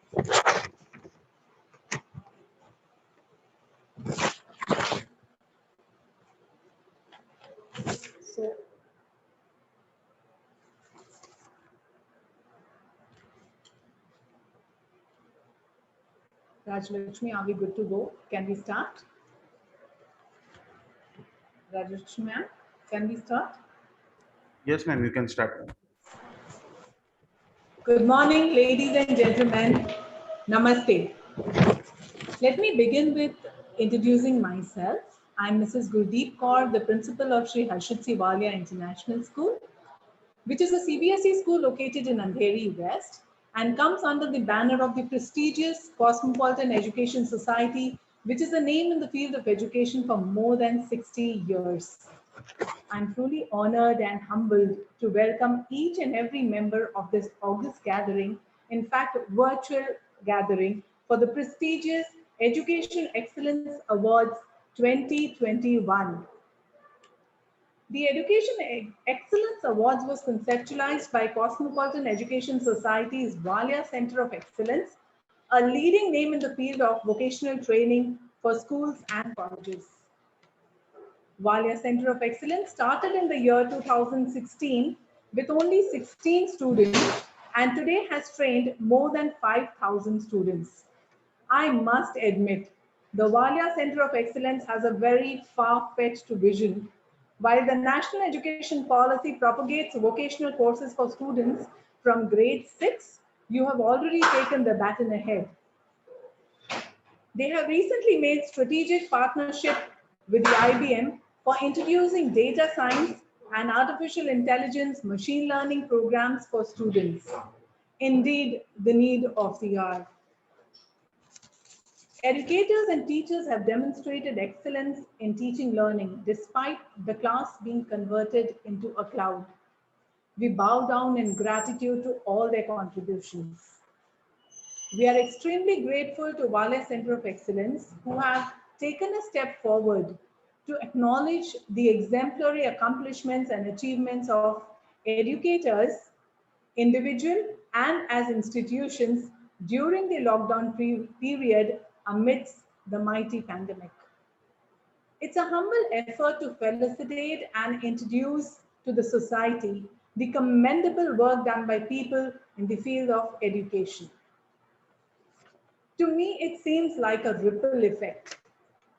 So, Rajlakshmi, are we good to go? Can we start? Rajlakshmi ma'am, can we start? Yes, ma'am, you can start. Good morning, ladies and gentlemen. Namaste. Let me begin with introducing myself. I'm Mrs. Gurdeep Kaur, the principal of Sri Harshit C. Walia International School, which is a CBSE school located in Andheri West and comes under the banner of the prestigious Cosmopolitan Education Society, which is a name in the field of education for more than 60 years. I'm truly honored and humbled to welcome each and every member of this August gathering, in fact, virtual gathering for the prestigious Education Excellence Awards 2021. The Education Excellence Awards was conceptualized by Cosmopolitan Education Society's Walia Center of Excellence, a leading name in the field of vocational training for schools and colleges. Walia Center of Excellence started in the year 2016 with only 16 students and today has trained more than 5,000 students. I must admit, the Walia Center of Excellence has a very far-fetched vision. While the National Education Policy propagates vocational courses for students from grade 6, you have already taken the baton ahead. They have recently made strategic partnership with the IBM for introducing data science and artificial intelligence machine learning programs for students. Indeed, the need of the hour. Educators and teachers have demonstrated excellence in teaching learning despite the class being converted into a cloud. We bow down in gratitude to all their contributions. We are extremely grateful to Walia Center of Excellence who have taken a step forward to acknowledge the exemplary accomplishments and achievements of educators, individual and as institutions during the lockdown period amidst the mighty pandemic. It's a humble effort to felicitate and introduce to the society the commendable work done by people in the field of education. To me, it seems like a ripple effect,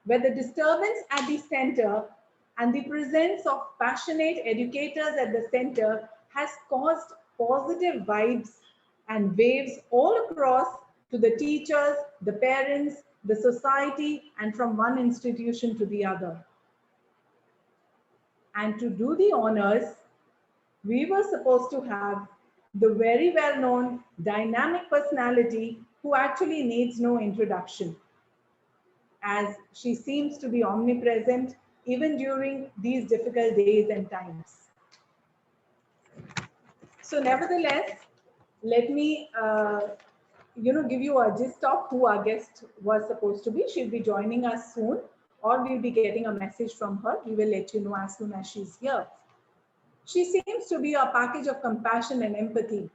where the disturbance at the center and the presence of passionate educators at the center has caused positive vibes and waves all across to the teachers, the parents, the society, and from one institution to the other. And to do the honors, we were supposed to have the very well-known dynamic personality who actually needs no introduction, as she seems to be omnipresent even during these difficult days and times. So nevertheless, let me give you a gist of who our guest was supposed to be. She'll be joining us soon, or we'll be getting a message from her. We will let you know as soon as she's here. She seems to be a package of compassion and empathy.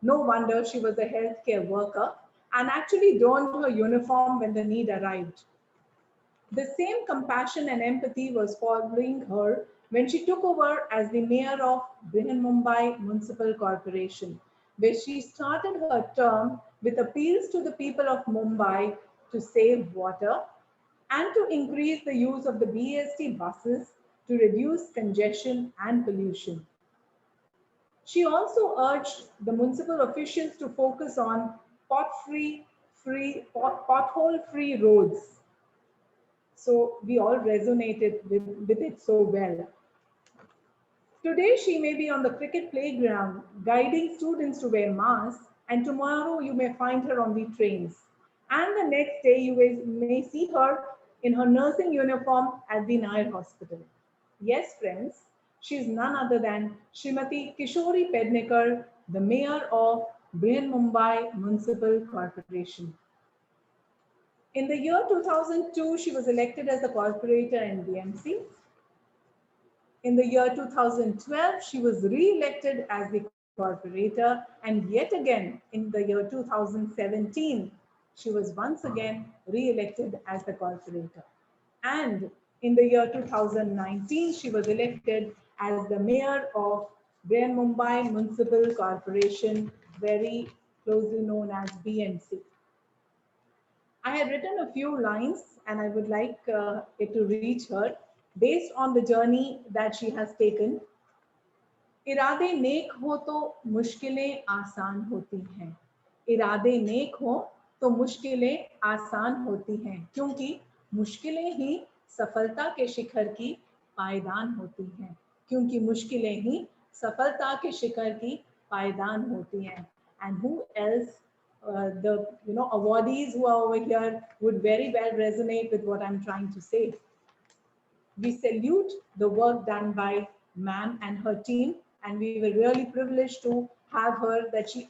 No wonder she was a healthcare worker and actually donned her uniform when the need arrived. The same compassion and empathy was following her when she took over as the mayor of Mumbai Municipal Corporation, where she started her term with appeals to the people of Mumbai to save water and to increase the use of the BEST buses to reduce congestion and pollution. She also urged the municipal officials to focus on pothole-free roads. So we all resonated with it so well. Today she may be on the cricket playground guiding students to wear masks, and tomorrow you may find her on the trains. And the next day you may see her in her nursing uniform at the Nair Hospital. Yes, friends, she is none other than Srimati Kishori Pednekar, the mayor of Mumbai Municipal Corporation. In the year 2002, she was elected as the corporator in BMC. In the year 2012, she was re-elected as the corporator. And yet again, in the year 2017, she was once again re-elected as the corporator. And in the year 2019, she was elected as the mayor of Greater Mumbai Municipal Corporation, very closely known as BMC. I had written a few lines and I would like it to reach her based on the journey that she has taken. इरादे नेक हो तो मुश्किलें आसान होती हैं। इरादे नेक हो तो मुश्किलें आसान होती हैं, क्योंकि मुश्किलें ही सफलता के शिखर की पायदान होती हैं। क्योंकि मुश्किलें ही सफलता के शिखर की पायदान होती हैं। And who else, the awardees who are over here would very well resonate with what I'm trying to say. We salute the work done by ma'am and her team, and we were really privileged to have her, that she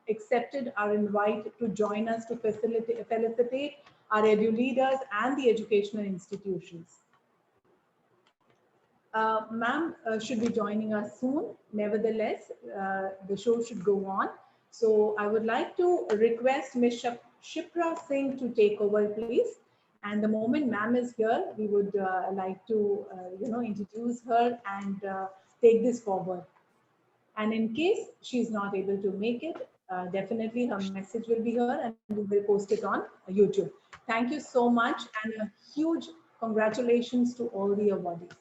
accepted our invite to join us to felicitate our edu leaders and the educational institutions. Ma'am should be joining us soon. Nevertheless, the show should go on. So I would like to request Ms. Shipra Singh to take over, please. And the moment ma'am is here, we would like to, introduce her and take this forward. And in case she's not able to make it, definitely her message will be here and we will post it on YouTube. Thank you so much, and a huge congratulations to all the awardees.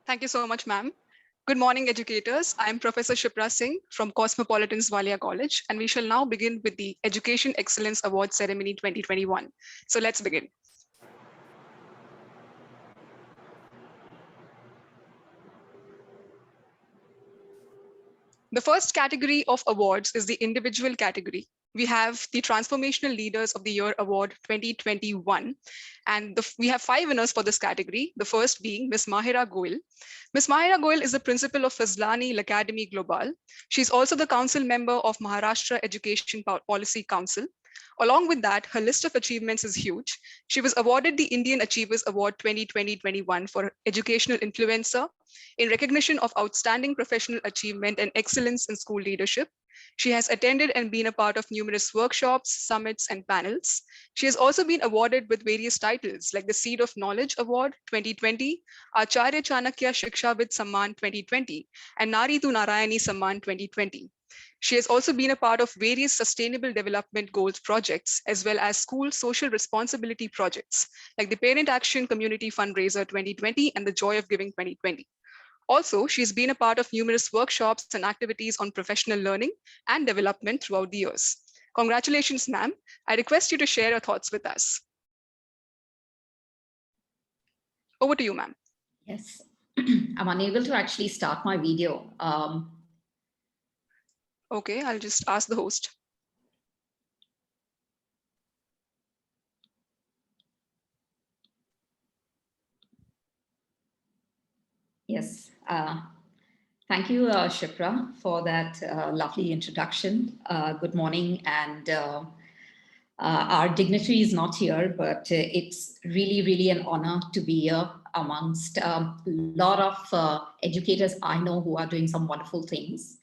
Thank you so much, ma'am. Good morning, educators. I am Professor Shipra Singh from Cosmopolitan's Walia College, and we shall now begin with the Education Excellence Award Ceremony 2021. So let's begin. The first category of awards is the individual category. We have the Transformational Leaders of the Year Award 2021. And we have 5 winners for this category. The first being Ms. Mahira Goel. Ms. Mahira Goel is the principal of Fazlani Academy Global. She's also the council member of Maharashtra Education Policy Council. Along with that, her list of achievements is huge. She was awarded the Indian Achievers Award 2020-21 for Educational Influencer in recognition of outstanding professional achievement and excellence in school leadership. She has attended and been a part of numerous workshops, summits, and panels. She has also been awarded with various titles like the Seed of Knowledge Award 2020, Acharya Chanakya Shikshavid Samman 2020, and Nari Tu Narayani Samman 2020. She has also been a part of various sustainable development goals projects, as well as school social responsibility projects, like the Parent Action Community Fundraiser 2020 and the Joy of Giving 2020. Also, she's been a part of numerous workshops and activities on professional learning and development throughout the years. Congratulations, ma'am. I request you to share your thoughts with us. Over to you, ma'am. Yes, I'm unable to actually start my video. Okay, I'll just ask the host. Yes, thank you, Shipra, for that lovely introduction. Good morning, and our dignitary is not here, but it's really, really an honor to be here amongst a lot of educators I know who are doing some wonderful things.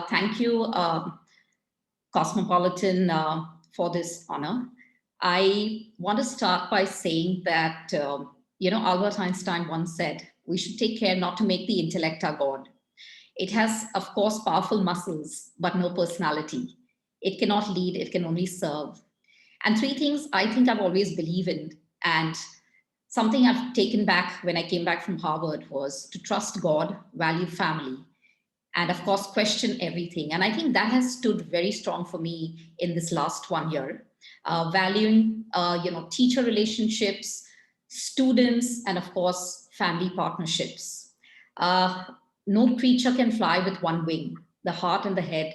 Thank you, Cosmopolitan, for this honor. I want to start by saying that, Albert Einstein once said, we should take care not to make the intellect our God. It has, of course, powerful muscles, but no personality. It cannot lead, it can only serve. And 3 things I think I've always believed in, and something I've taken back when I came back from Harvard was to trust God, value family, and of course, question everything. And I think that has stood very strong for me in this last 1 year, valuing, teacher relationships, students, and of course, family partnerships. No creature can fly with 1 wing. The heart and the head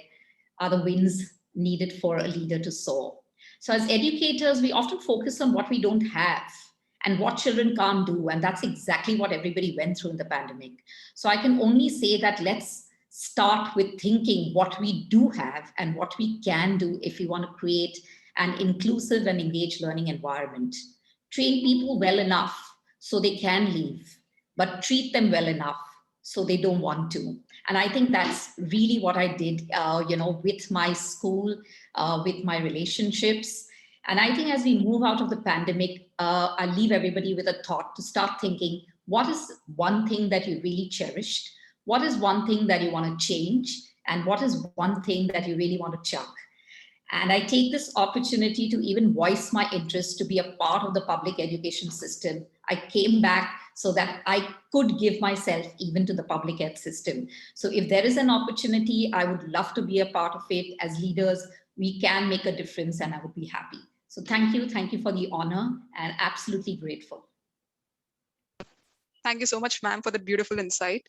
are the wings needed for a leader to soar. So as educators, we often focus on what we don't have and what children can't do. And that's exactly what everybody went through in the pandemic. So I can only say that let's start with thinking what we do have and what we can do if we want to create an inclusive and engaged learning environment. Train people well enough so they can leave, but treat them well enough so they don't want to. And I think that's really what I did, with my school, with my relationships. And I think as we move out of the pandemic, I'll leave everybody with a thought to start thinking, what is one thing that you really cherished? What is one thing that you want to change? And what is one thing that you really want to chuck? And I take this opportunity to even voice my interest to be a part of the public education system. I came back so that I could give myself even to the public ed system. So if there is an opportunity, I would love to be a part of it. As leaders, we can make a difference and I would be happy. So thank you for the honor, and absolutely grateful. Thank you so much, ma'am, for the beautiful insight.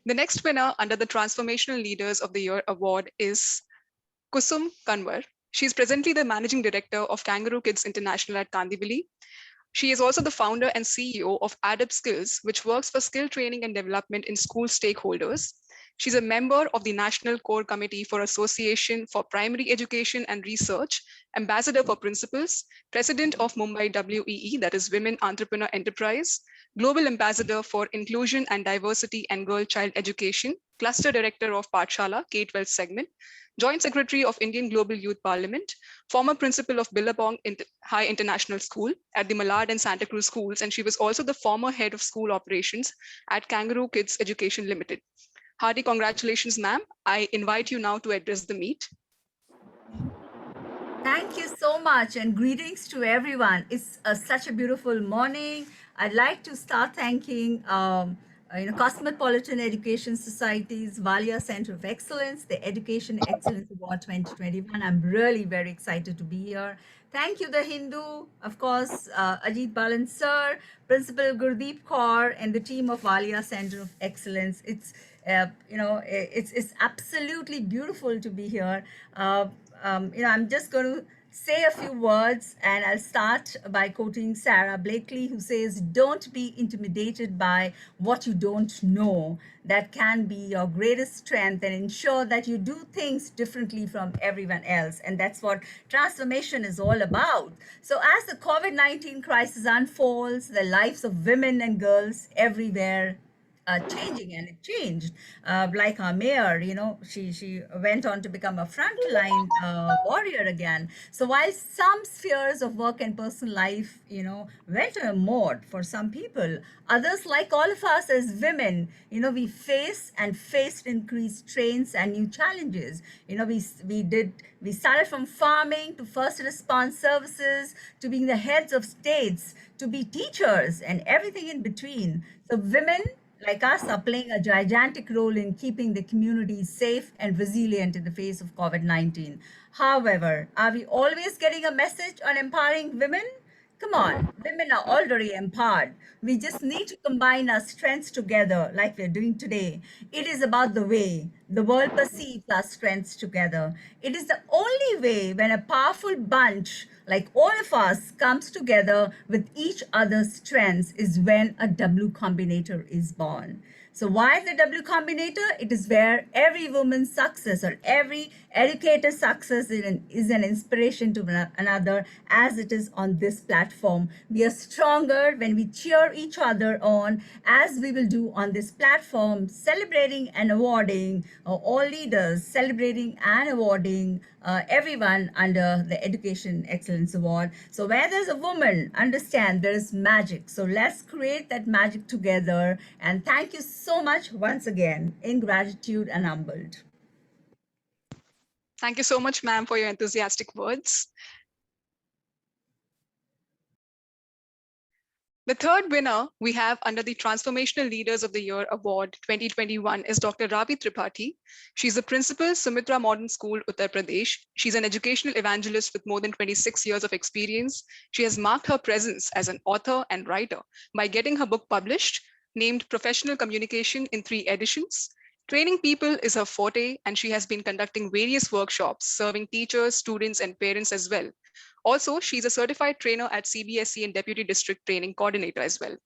The next winner under the Transformational Leaders of the Year award is Kusum Kanwar. She is presently the Managing Director of Kangaroo Kids International at Kandivali. She is also the founder and CEO of ADAP Skills, which works for skill training and development in school stakeholders. She's a member of the National Core Committee for Association for Primary Education and Research, Ambassador for Principals, President of Mumbai WEE, that is Women Entrepreneur Enterprise, Global Ambassador for Inclusion and Diversity and Girl-Child Education, Cluster Director of Pathshala, K-12 segment, Joint Secretary of Indian Global Youth Parliament, former principal of Billabong High International School at the Malad and Santa Cruz schools, and she was also the former head of school operations at Kangaroo Kids Education Limited. Hearty congratulations, ma'am. I invite you now to address the meet. Thank you so much, and greetings to everyone. It's such a beautiful morning. I'd like to start thanking Cosmopolitan Education Society's Valia Center of Excellence, the Education Excellence Award 2021. I'm really very excited to be here. Thank you, The Hindu, of course, Ajit Balan sir, Principal Gurdeep Kaur, and the team of Valia Center of Excellence. It's absolutely beautiful to be here. I'm just going to say a few words, and I'll start by quoting Sarah Blakely, who says, "Don't be intimidated by what you don't know. That can be your greatest strength, and ensure that you do things differently from everyone else." And that's what transformation is all about. So as the COVID-19 crisis unfolds, the lives of women and girls everywhere changing, and it changed. Like our mayor, she went on to become a frontline warrior again. So while some spheres of work and personal life, went on a mode for some people, others, like all of us as women, we faced increased strains and new challenges. We started from farming to first response services to being the heads of states to be teachers and everything in between. So women like us are playing a gigantic role in keeping the communities safe and resilient in the face of COVID-19. However, are we always getting a message on empowering women? Come on, women are already empowered. We just need to combine our strengths together like we're doing today. It is about the way the world perceives our strengths together. It is the only way when a powerful bunch like all of us comes together with each other's strengths is when a W Combinator is born. So why the W Combinator? It is where every woman's success or every educator's success is an inspiration to another, as it is on this platform. We are stronger when we cheer each other on, as we will do on this platform, celebrating and awarding all leaders, celebrating and awarding everyone under the Education Excellence Award. So where there's a woman, understand there is magic. So let's create that magic together. And thank you so much once again, in gratitude and humbled. Thank you so much, ma'am, for your enthusiastic words. The third winner we have under the Transformational Leaders of the Year Award 2021 is Dr. Ravi Tripathi. She's the principal, Sumitra Modern School, Uttar Pradesh. She's an educational evangelist with more than 26 years of experience. She has marked her presence as an author and writer by getting her book published, named Professional Communication in 3 editions. Training people is her forte, and she has been conducting various workshops, serving teachers, students, and parents as well. Also, she's a certified trainer at CBSE and Deputy District Training Coordinator as well.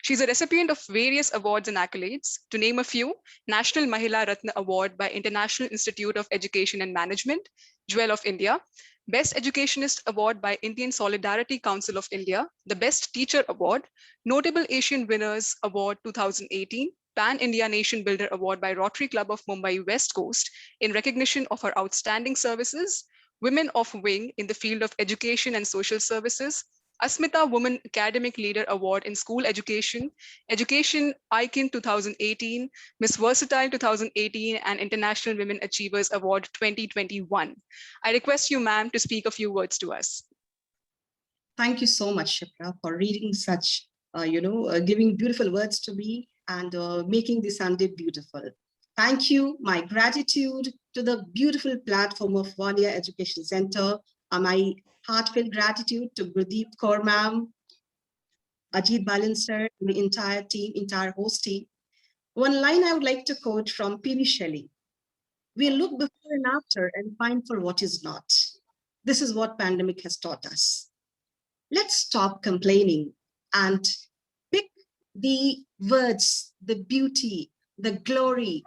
She's a recipient of various awards and accolades. To name a few: National Mahila Ratna Award by International Institute of Education and Management, Jewel of India, Best Educationist Award by Indian Solidarity Council of India, the Best Teacher Award, Notable Asian Winners Award 2018, Pan-India Nation Builder Award by Rotary Club of Mumbai West Coast in recognition of her outstanding services, Women of Wing in the field of education and social services, Asmita Woman Academic Leader Award in School Education, Education Icon 2018, Miss Versatile 2018, and International Women Achievers Award 2021. I request you, ma'am, to speak a few words to us. Thank you so much, Shipra, for reading such, giving beautiful words to me and making this Sunday beautiful. Thank you. My gratitude to the beautiful platform of Walia Education Center. My heartfelt gratitude to Gurdeep Kaur ma'am, Ajit Balan sir, and the entire team, entire host team. One line I would like to quote from P.V. Shelley. We look before and after and find for what is not. This is what pandemic has taught us. Let's stop complaining and pick the words, the beauty, the glory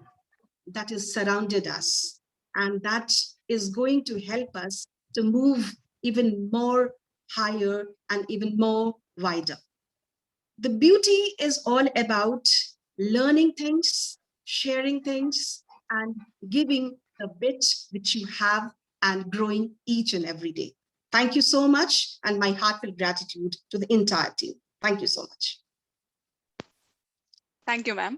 that is surrounded us. And that is going to help us to move even more higher and even more wider. The beauty is all about learning things, sharing things, and giving the bit which you have and growing each and every day. Thank you so much, and my heartfelt gratitude to the entire team. Thank you so much. Thank you, ma'am.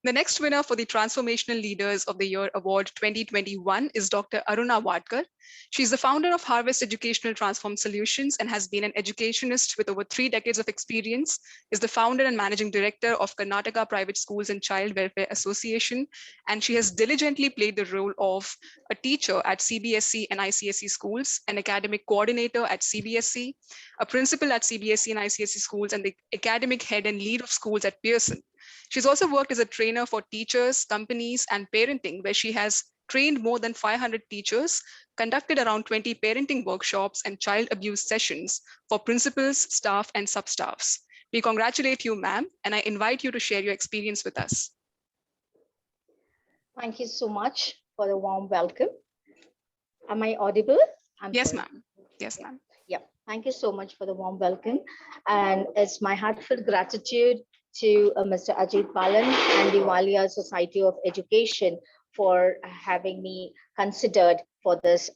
The next winner for the Transformational Leaders of the Year Award 2021 is Dr. Aruna Wadkar. She's the founder of Harvest Educational Transform Solutions and has been an educationist with over 3 decades of experience, is the founder and managing director of Karnataka Private Schools and Child Welfare Association, and she has diligently played the role of a teacher at CBSE and ICSE schools, an academic coordinator at CBSE, a principal at CBSE and ICSE schools, and the academic head and lead of schools at Pearson. She's also worked as a trainer for teachers, companies, and parenting, where she has trained more than 500 teachers, conducted around 20 parenting workshops and child abuse sessions for principals, staff, and sub-staffs. We congratulate you, ma'am, and I invite you to share your experience with us. Thank you so much for the warm welcome. Am I audible? Yes, ma'am. Yes, ma'am. Yeah, thank you so much for the warm welcome. And it's my heartfelt gratitude to Mr. Ajit Balan and the Walia Society of Education for having me considered for this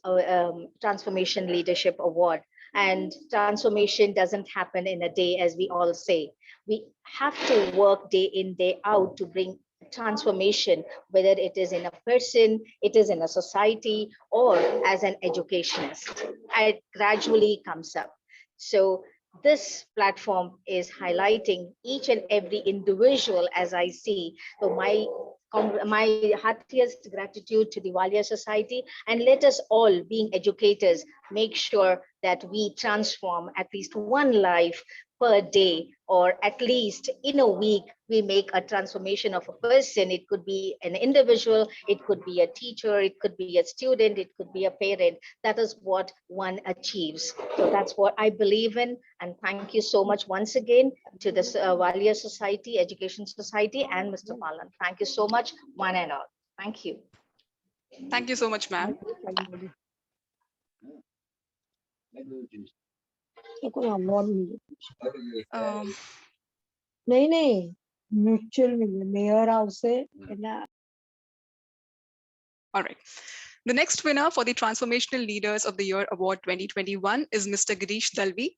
Transformation Leadership Award. And transformation doesn't happen in a day, as we all say. We have to work day in, day out to bring transformation, whether it is in a person, it is in a society, or as an educationist. It gradually comes up. So this platform is highlighting each and every individual as I see. So my heartiest gratitude to the Walia Society, and let us all, being educators, make sure that we transform at least one life per day, or at least in a week, we make a transformation of a person. It could be an individual, it could be a teacher, it could be a student, it could be a parent. That is what one achieves. So that's what I believe in. And thank you so much once again to the Walia Society, Education Society, and Mr. Balan. Thank you so much, one and all. Thank you. Thank you so much, ma'am. नहीं mutual mayor house से All right. The next winner for the Transformational Leaders of the Year Award 2021 is Mr. Girish Dalvi.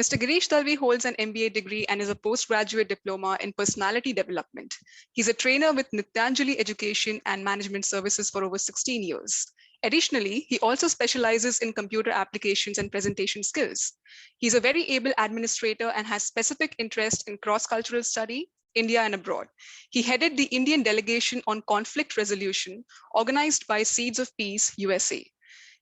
Mr. Girish Dalvi holds an MBA degree and is a postgraduate diploma in personality development. He's a trainer with Nityanjali Education and Management Services for over 16 years. Additionally, he also specializes in computer applications and presentation skills. He's a very able administrator and has specific interest in cross-cultural study, India and abroad. He headed the Indian delegation on conflict resolution organized by Seeds of Peace, USA.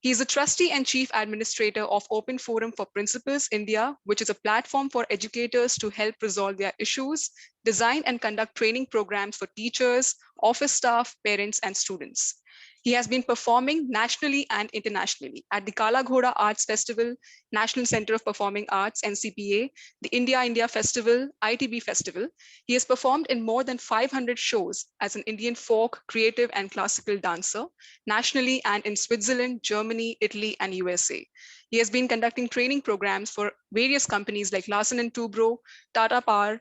He is a trustee and chief administrator of Open Forum for Principals India, which is a platform for educators to help resolve their issues, design and conduct training programs for teachers, office staff, parents, and students. He has been performing nationally and internationally at the Kala Ghoda Arts Festival, National Center of Performing Arts, NCPA, the India Festival, ITB Festival. He has performed in more than 500 shows as an Indian folk, creative, and classical dancer, nationally and in Switzerland, Germany, Italy, and USA. He has been conducting training programs for various companies like Larsen & Toubro, Tata Power,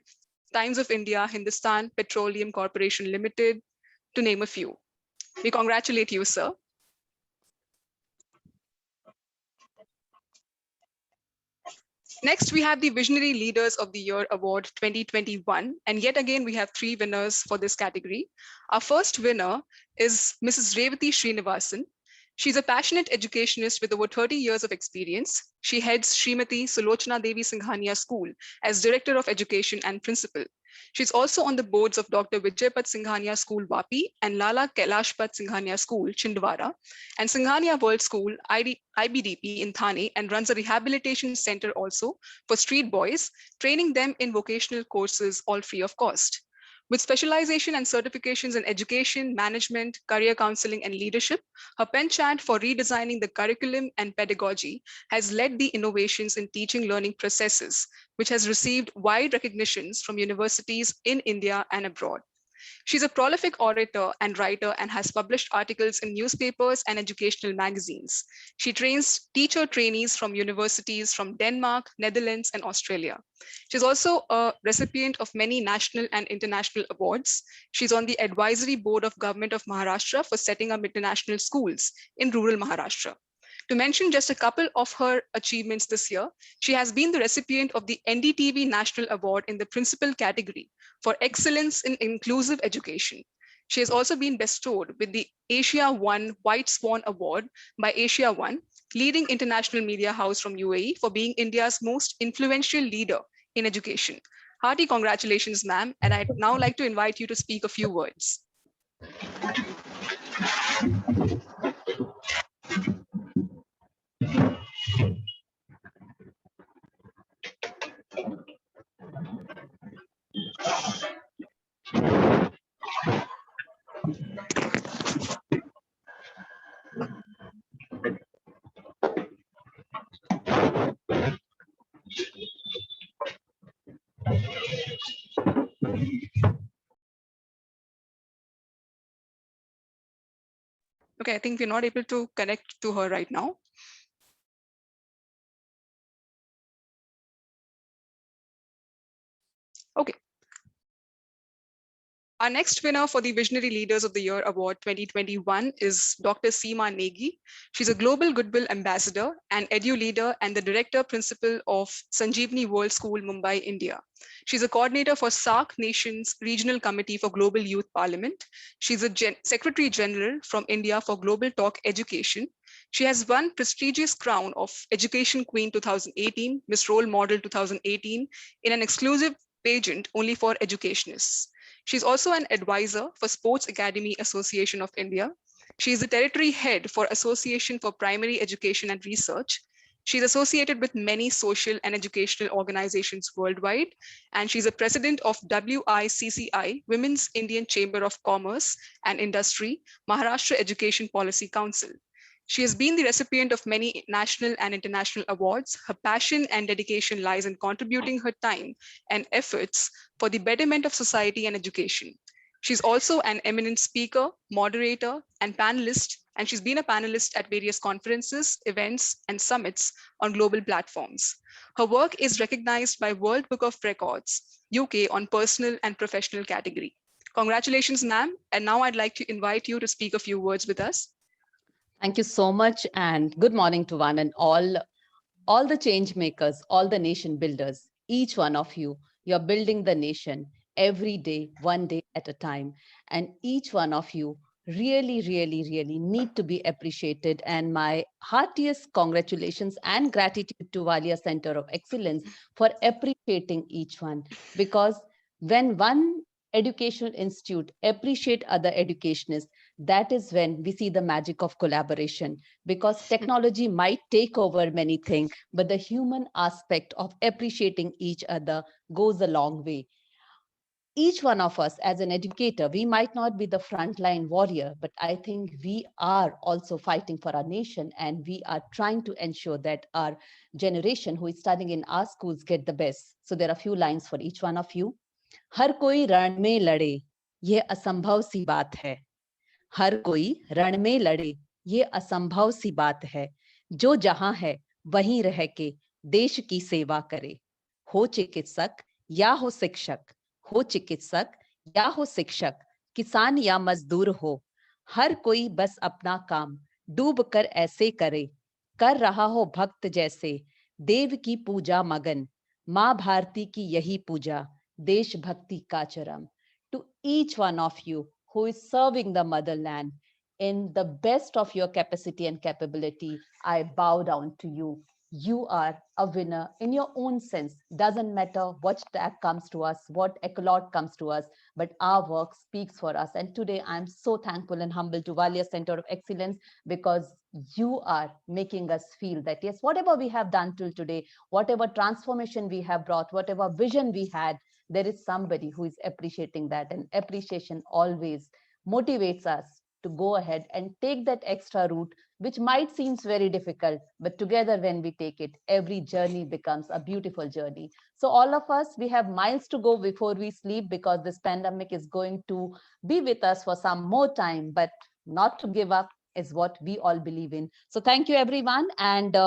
Times of India, Hindustan Petroleum Corporation Limited, to name a few. We congratulate you, sir. Next, we have the Visionary Leaders of the Year Award 2021. And yet again, we have 3 winners for this category. Our first winner is Mrs. Revati Srinivasan. She's a passionate educationist with over 30 years of experience. She heads Srimati Sulochana Devi Singhania School as Director of Education and Principal. She's also on the boards of Dr. Vijaypat Singhania School, Vapi, and Lala Kailashpat Singhania School, Chindwara, and Singhania World School, IBDP in Thane, and runs a rehabilitation center also for street boys, training them in vocational courses, all free of cost. With specialization and certifications in education, management, career counseling, and leadership, her penchant for redesigning the curriculum and pedagogy has led the innovations in teaching learning processes, which has received wide recognitions from universities in India and abroad. She's a prolific orator and writer and has published articles in newspapers and educational magazines. She trains teacher trainees from universities from Denmark, Netherlands, and Australia. She's also a recipient of many national and international awards. She's on the advisory board of Government of Maharashtra for setting up international schools in rural Maharashtra. To mention just a couple of her achievements this year, she has been the recipient of the NDTV National Award in the Principal category for excellence in inclusive education. She has also been bestowed with the Asia One White Swan Award by Asia One, leading international media house from UAE, for being India's most influential leader in education. Hearty congratulations, ma'am, and I'd now like to invite you to speak a few words. Okay, I think we're not able to connect to her right now. Okay. Our next winner for the Visionary Leaders of the Year Award 2021 is Dr. Seema Negi. She's a Global Goodwill Ambassador and Edu Leader and the Director Principal of Sanjeevani World School, Mumbai, India. She's a coordinator for SAARC Nations Regional Committee for Global Youth Parliament. She's a Secretary General from India for Global Talk Education. She has won prestigious crown of Education Queen 2018, Miss Role Model 2018 in an exclusive pageant only for educationists. She's also an advisor for Sports Academy Association of India. She is the territory head for Association for Primary Education and Research. She's associated with many social and educational organizations worldwide, and she's a president of WICCI, Women's Indian Chamber of Commerce and Industry, Maharashtra Education Policy Council. She has been the recipient of many national and international awards. Her passion and dedication lies in contributing her time and efforts for the betterment of society and education. She's also an eminent speaker, moderator, and panelist, and she's been a panelist at various conferences, events, and summits on global platforms. Her work is recognized by World Book of Records, UK, on personal and professional category. Congratulations, ma'am. And now I'd like to invite you to speak a few words with us. Thank you so much, and good morning to one and all the change makers, all the nation builders, each one of you. You're building the nation every day, one day at a time, and each one of you really, really, really need to be appreciated. And my heartiest congratulations and gratitude to Walia Center of Excellence for appreciating each one, because when one educational institute appreciate other educationists, that is when we see the magic of collaboration, because technology might take over many things, but the human aspect of appreciating each other goes a long way. Each one of us as an educator, we might not be the frontline warrior, but I think we are also fighting for our nation, and we are trying to ensure that our generation who is studying in our schools get the best. So there are a few lines for each one of you. हर कोई रण में लड़े, ये असंभव सी बात है. हर कोई रण में लड़े, ये असंभव सी बात है. जो जहां है वहीं रह के देश की सेवा करे. हो चिकित्सक या हो शिक्षक, हो चिकित्सक या हो शिक्षक, किसान या मजदूर हो, हर कोई बस अपना काम डूब कर ऐसे करे. कर रहा हो भक्त जैसे देव की पूजा मगन. माँ भारती की यही पूजा, देशभक्ति का चरम. To each one of you who is serving the motherland in the best of your capacity and capability, I bow down to you. You are a winner in your own sense. Doesn't matter what tag comes to us, what accolade comes to us, but our work speaks for us. And today I'm so thankful and humble to Walia Center of Excellence, because you are making us feel that, yes, whatever we have done till today, whatever transformation we have brought, whatever vision we had, there is somebody who is appreciating that, and appreciation always motivates us to go ahead and take that extra route, which might seems very difficult, but together when we take it, every journey becomes a beautiful journey. So all of us, we have miles to go before we sleep, because this pandemic is going to be with us for some more time, but not to give up is what we all believe in. So thank you, everyone. And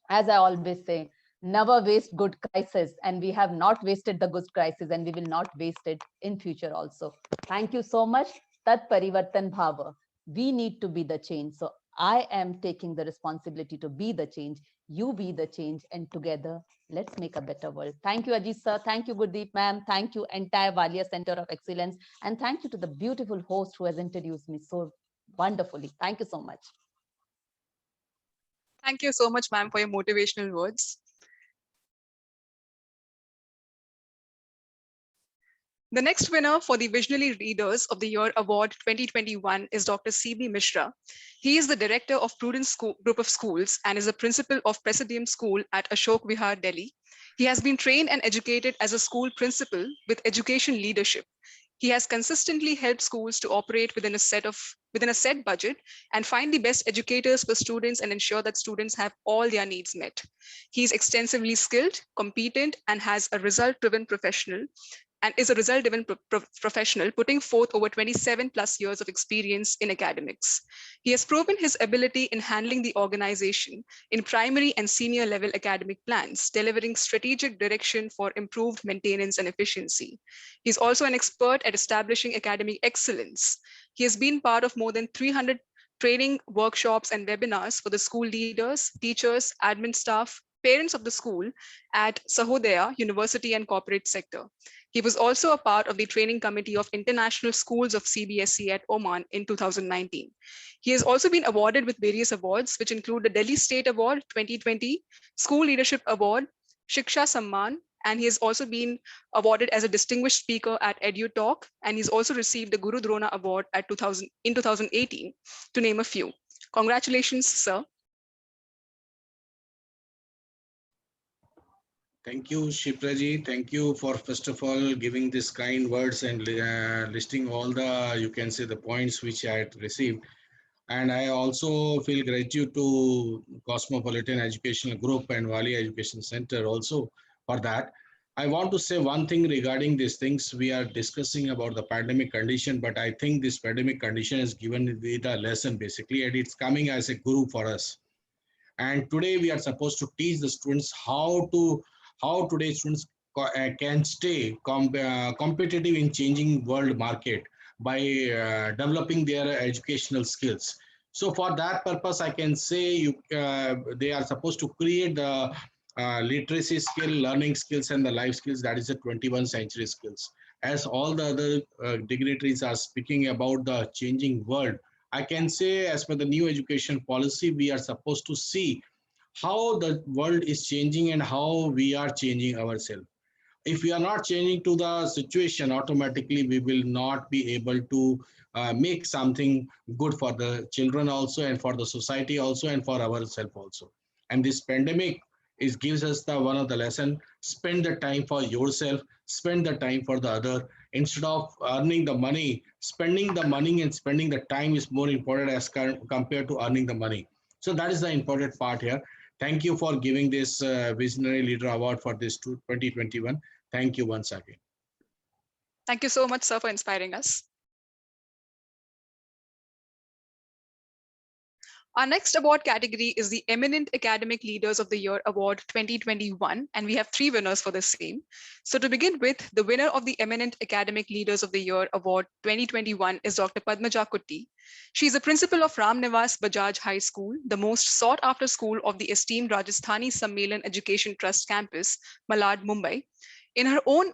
as I always say, never waste good crisis, and we have not wasted the good crisis, and we will not waste it in future also. Thank you so much. Tat parivartan bhava. We need to be the change. So I am taking the responsibility to be the change. You be the change, and together let's make a better world. Thank you, Ajit sir. Thank you, Gurdeep ma'am. Thank you, entire Walia Center of Excellence, and thank you to the beautiful host who has introduced me so wonderfully. Thank you so much. Thank you so much, ma'am, for your motivational words. The next winner for the Visionary Leaders of the Year Award 2021 is Dr. C.B. Mishra. He is the director of Prudence Group of Schools and is the principal of Presidium School at Ashok Vihar, Delhi. He has been trained and educated as a school principal with education leadership. He has consistently helped schools to operate within a set budget and find the best educators for students and ensure that students have all their needs met. He is extensively skilled, competent, and has a result-driven professional professional, putting forth over 27 plus years of experience in academics. He has proven his ability in handling the organization in primary and senior level academic plans, delivering strategic direction for improved maintenance and efficiency. He's also an expert at establishing academic excellence. He has been part of more than 300 training workshops and webinars for the school leaders, teachers, admin staff, parents of the school at Sahodaya University and Corporate Sector. He was also a part of the training committee of International Schools of CBSE at Oman in 2019. He has also been awarded with various awards, which include the Delhi State Award 2020, School Leadership Award, Shiksha Samman, and he has also been awarded as a distinguished speaker at EduTalk, and he's also received the Guru Drona Award in 2018, to name a few. Congratulations, sir. Thank you, Shipraji. Thank you for, first of all, giving these kind words and listing all the, you can say, the points which I had received. And I also feel gratitude to Cosmopolitan Educational Group and Walia Education Center also for that. I want to say one thing regarding these things. We are discussing about the pandemic condition, but I think this pandemic condition has given it a lesson basically, and it's coming as a guru for us. And today we are supposed to teach the students how today students can stay competitive in changing world market by developing their educational skills. So for that purpose, I can say they are supposed to create the literacy skill, learning skills, and the life skills. That is the 21st century skills. As all the other dignitaries are speaking about the changing world, I can say as per the new education policy, we are supposed to see how the world is changing and how we are changing ourselves. If we are not changing to the situation, automatically we will not be able to make something good for the children also, and for the society also, and for ourselves also. And this pandemic gives us one of the lesson: spend the time for yourself, spend the time for the other. Instead of earning the money, spending the money and spending the time is more important as compared to earning the money. So that is the important part here. Thank you for giving this Visionary Leader Award for this 2021. Thank you once again. Thank you so much, sir, for inspiring us. Our next award category is the Eminent Academic Leaders of the Year Award 2021, and we have 3 winners for the same. So to begin with, the winner of the Eminent Academic Leaders of the Year Award 2021 is Dr. Padmaja Kutty. She is the principal of Ram Nivas Bajaj High School, the most sought after school of the esteemed Rajasthani Sammelan Education Trust campus, Malad, Mumbai. In her own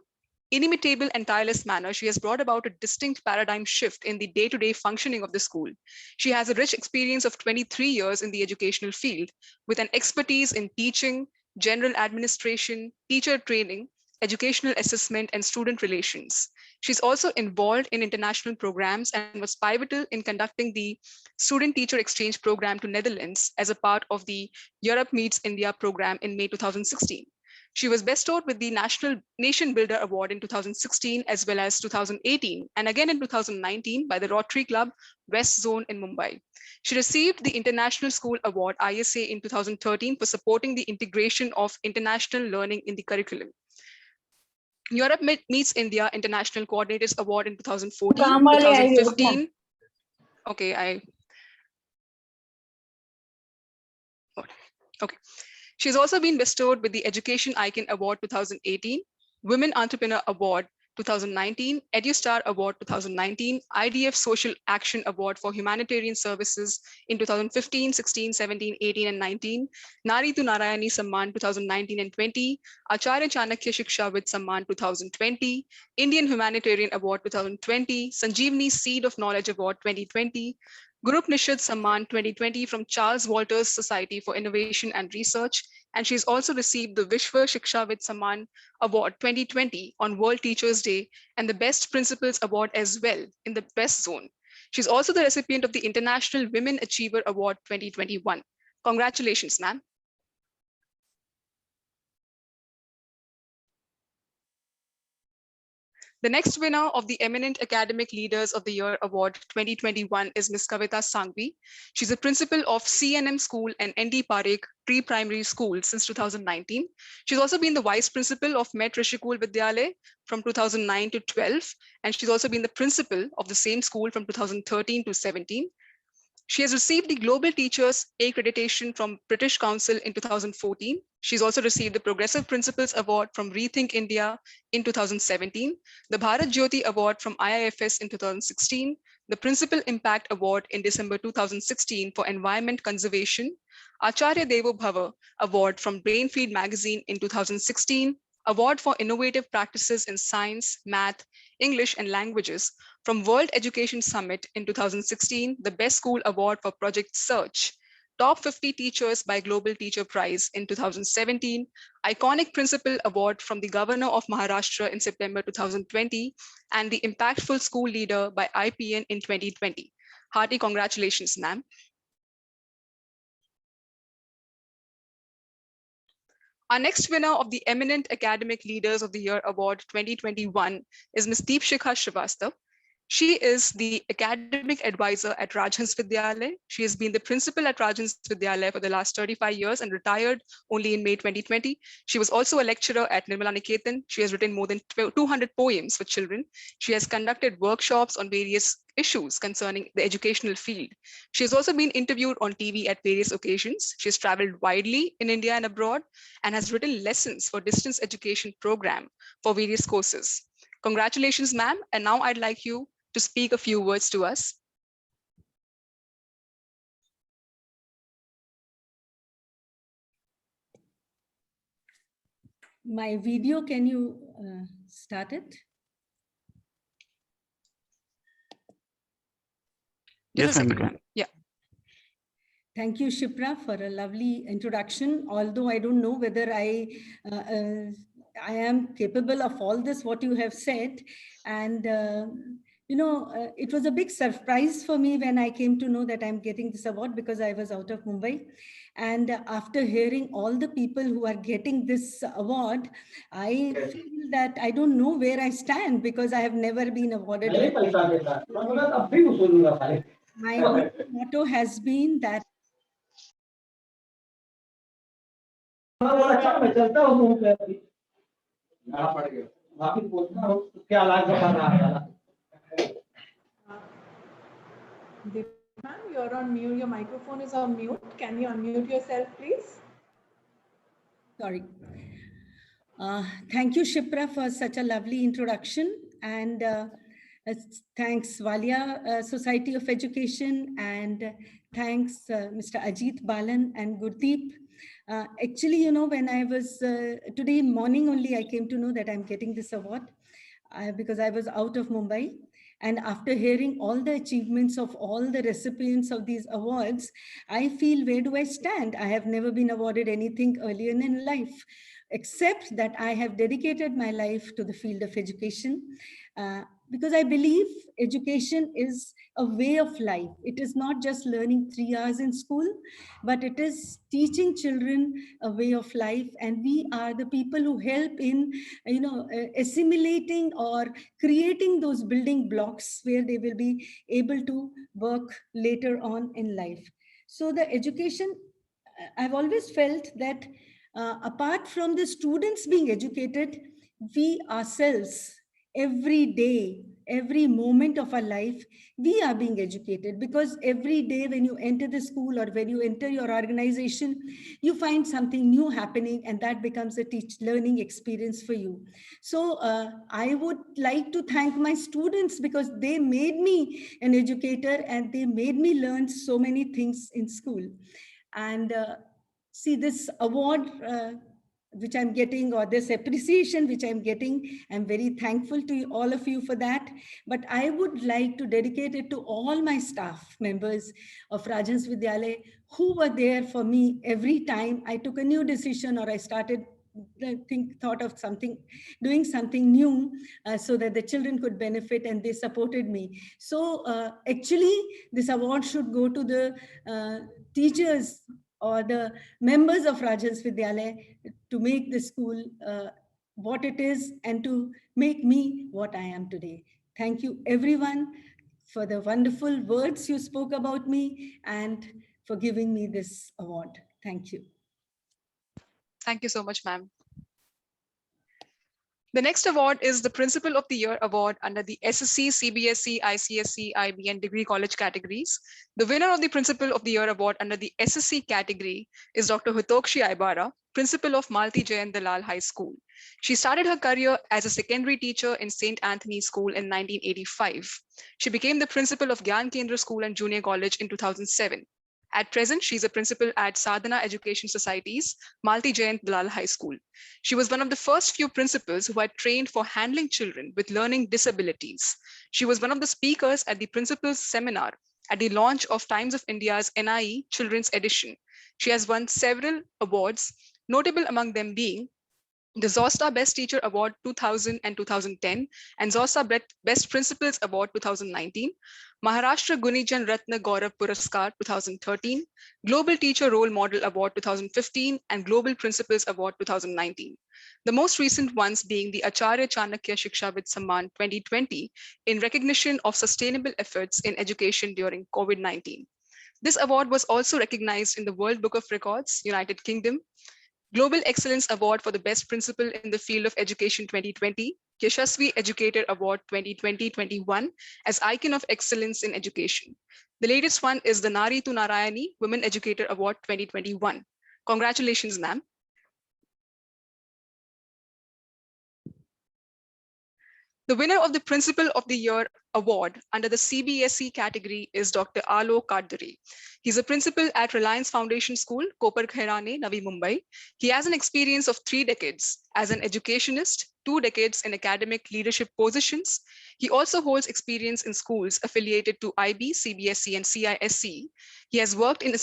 inimitable and tireless manner, she has brought about a distinct paradigm shift in the day-to-day functioning of the school. She has a rich experience of 23 years in the educational field, with an expertise in teaching, general administration, teacher training, educational assessment, and student relations. She's also involved in international programs and was pivotal in conducting the student-teacher exchange program to Netherlands as a part of the Europe Meets India program in May 2016. She was bestowed with the National Nation Builder Award in 2016 as well as 2018 and again in 2019 by the Rotary Club West Zone in Mumbai. She received the International School Award ISA in 2013 for supporting the integration of international learning in the curriculum. Europe Meets India International Coordinators Award in 2014, 2015. Okay, Okay. She has also been bestowed with the Education Icon Award 2018, Women Entrepreneur Award 2019, EduStar Award 2019, IDF Social Action Award for Humanitarian Services in 2015, 16, 17, 18, and 19, Nari Tu Narayani Samman 2019 and 20, Acharya Chanakya Shikshavid Samman 2020, Indian Humanitarian Award 2020, Sanjeevani Seed of Knowledge Award 2020, Guru Nishad Samman 2020 from Charles Walters Society for Innovation and Research, and she's also received the Vishwa Shikshavid Samman Award 2020 on World Teachers Day and the Best Principals Award as well in the Best Zone. She's also the recipient of the International Women Achiever Award 2021. Congratulations, ma'am. The next winner of the Eminent Academic Leaders of the Year Award 2021 is Ms. Kavita Sangvi. She's a principal of CNM School and ND Parekh Pre-Primary School since 2019. She's also been the vice principal of Met Rishikul Vidyalay from 2009 to 12, and she's also been the principal of the same school from 2013 to 17. She has received the Global Teachers Accreditation from British Council in 2014. She's also received the Progressive Principals Award from Rethink India in 2017, the Bharat Jyoti Award from IIFS in 2016, the Principal Impact Award in December 2016 for Environment Conservation, Acharya Devo Bhava Award from Brainfeed Magazine in 2016, Award for Innovative Practices in Science, Math, English, and Languages from World Education Summit in 2016, the Best School Award for Project Search, Top 50 Teachers by Global Teacher Prize in 2017, Iconic Principal Award from the Governor of Maharashtra in September 2020, and the Impactful School Leader by IPN in 2020. Hearty congratulations, ma'am. Our next winner of the Eminent Academic Leaders of the Year Award 2021 is Ms. Deepshikha Srivastav. She is the academic advisor at Rajhans Vidyalay. She has been the principal at Rajhans Vidyalay for the last 35 years and retired only in May 2020. She was also a lecturer at Nirmala Niketan. She has written more than 200 poems for children. She has conducted workshops on various issues concerning the educational field. She has also been interviewed on TV at various occasions. She has traveled widely in India and abroad and has written lessons for distance education program for various courses. Congratulations, ma'am. And now I'd like you to speak a few words to us. My video, can you start it? Yes, ma'am. Yeah. Thank you, Shipra, for a lovely introduction. Although I don't know whether I am capable of all this, what you have said. And, it was a big surprise for me when I came to know that I'm getting this award because I was out of Mumbai. And after hearing all the people who are getting this award, I feel that I don't know where I stand because I have never been awarded. My motto has been that Ma'am, you're on mute. Your microphone is on mute. Can you unmute yourself, please? Sorry. Thank you, Shipra, for such a lovely introduction. And thanks, Walia Society of Education, and thanks, Mr. Ajit Balan and Gurdeep. Actually, you know, when I was today morning only, I came to know that I'm getting this award because I was out of Mumbai. And after hearing all the achievements of all the recipients of these awards, I feel, where do I stand? I have never been awarded anything earlier in life, except that I have dedicated my life to the field of education because I believe education is a way of life. It is not just learning 3 hours in school, but it is teaching children a way of life. And we are the people who help in, you know, assimilating or creating those building blocks where they will be able to work later on in life. So the education, I've always felt that apart from the students being educated, we ourselves, every day, every moment of our life, we are being educated, because every day when you enter the school or when you enter your organization, you find something new happening, and that becomes a learning experience for you. So I would like to thank my students, because they made me an educator and they made me learn so many things in school. And see, this award which I'm getting, or this appreciation which I'm getting, I'm very thankful to all of you for that. But I would like to dedicate it to all my staff members of Rajhans Vidyalaya who were there for me every time I took a new decision or I started thought of something, doing something new, so that the children could benefit, and they supported me. So actually, this award should go to the teachers or the members of Rajhans Vidyalaya to make the school what it is and to make me what I am today. Thank you, everyone, for the wonderful words you spoke about me and for giving me this award. Thank you. Thank you so much, ma'am. The next award is the Principal of the Year award under the SSC, CBSE, ICSE, IB, and Degree College categories. The winner of the Principal of the Year award under the SSC category is Dr. Hitokshi Aibara, Principal of Malti Jayant Dalal High School. She started her career as a secondary teacher in St. Anthony's School in 1985. She became the Principal of Gyan Kendra School and Junior College in 2007. At present, she's a principal at Sadhana Education Society's Malti Jayant Dalal High School. She was one of the first few principals who had trained for handling children with learning disabilities. She was one of the speakers at the Principals Seminar at the launch of Times of India's NIE Children's Edition. She has won several awards, notable among them being the Zosta Best Teacher Award 2000 and 2010, and Zosta Best Principals Award 2019, Maharashtra Gunijan Ratna Gaurav Puraskar 2013, Global Teacher Role Model Award 2015, and Global Principals Award 2019. The most recent ones being the Acharya Chanakya Shikshavid Samman 2020 in recognition of sustainable efforts in education during COVID-19. This award was also recognized in the World Book of Records, United Kingdom, Global Excellence Award for the Best Principal in the Field of Education 2020, Yashasvi Educator Award 2020-21 as Icon of Excellence in Education. The latest one is the Nari Tu Narayani Women Educator Award 2021. Congratulations, ma'am. The winner of the Principal of the Year award under the CBSE category is Dr. Alok Kadri. He's a principal at Reliance Foundation School, Kopar Khairane, Navi Mumbai. He has an experience of 3 decades as an educationist, 2 decades in academic leadership positions. He also holds experience in schools affiliated to IB, CBSE, and CISE. He has worked in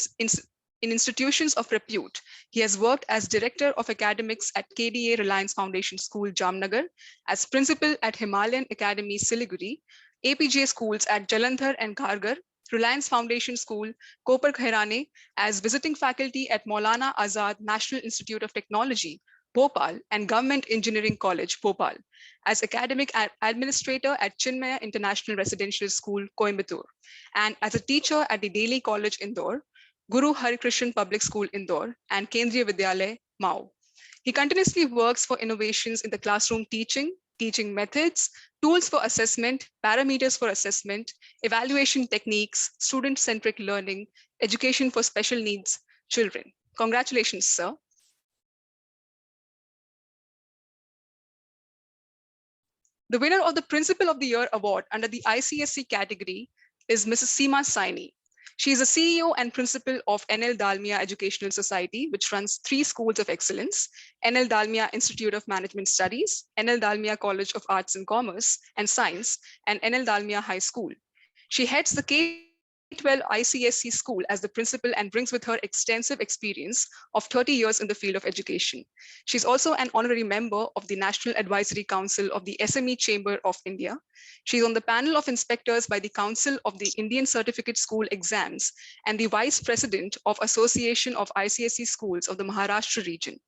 institutions of repute. He has worked as Director of Academics at KDA Reliance Foundation School, Jamnagar, as Principal at Himalayan Academy, Siliguri, APJ schools at Jalandhar and Kharghar, Reliance Foundation School, Kopar Khairane, as visiting faculty at Maulana Azad National Institute of Technology, Bhopal, and Government Engineering College, Bhopal, as academic administrator at Chinmaya International Residential School, Coimbatore, and as a teacher at the Daily College, Indore, Guru Hari Krishan Public School, Indore, and Kendriya Vidyalaya, Mao. He continuously works for innovations in the classroom teaching, teaching methods, tools for assessment, parameters for assessment, evaluation techniques, student-centric learning, education for special needs children. Congratulations, sir. The winner of the Principal of the Year award under the ICSE category is Mrs. Seema Saini. She is the CEO and principal of NL Dalmia Educational Society, which runs 3 schools of excellence: NL Dalmia Institute of Management Studies, NL Dalmia College of Arts and Commerce and Science, and NL Dalmia High School. She heads the K-12 ICSE school as the principal and brings with her extensive experience of 30 years in the field of education. She's also an honorary member of the National Advisory Council of the SME Chamber of India. She's on the panel of inspectors by the Council of the Indian Certificate School Exams and the Vice President of Association of ICSE Schools of the Maharashtra region.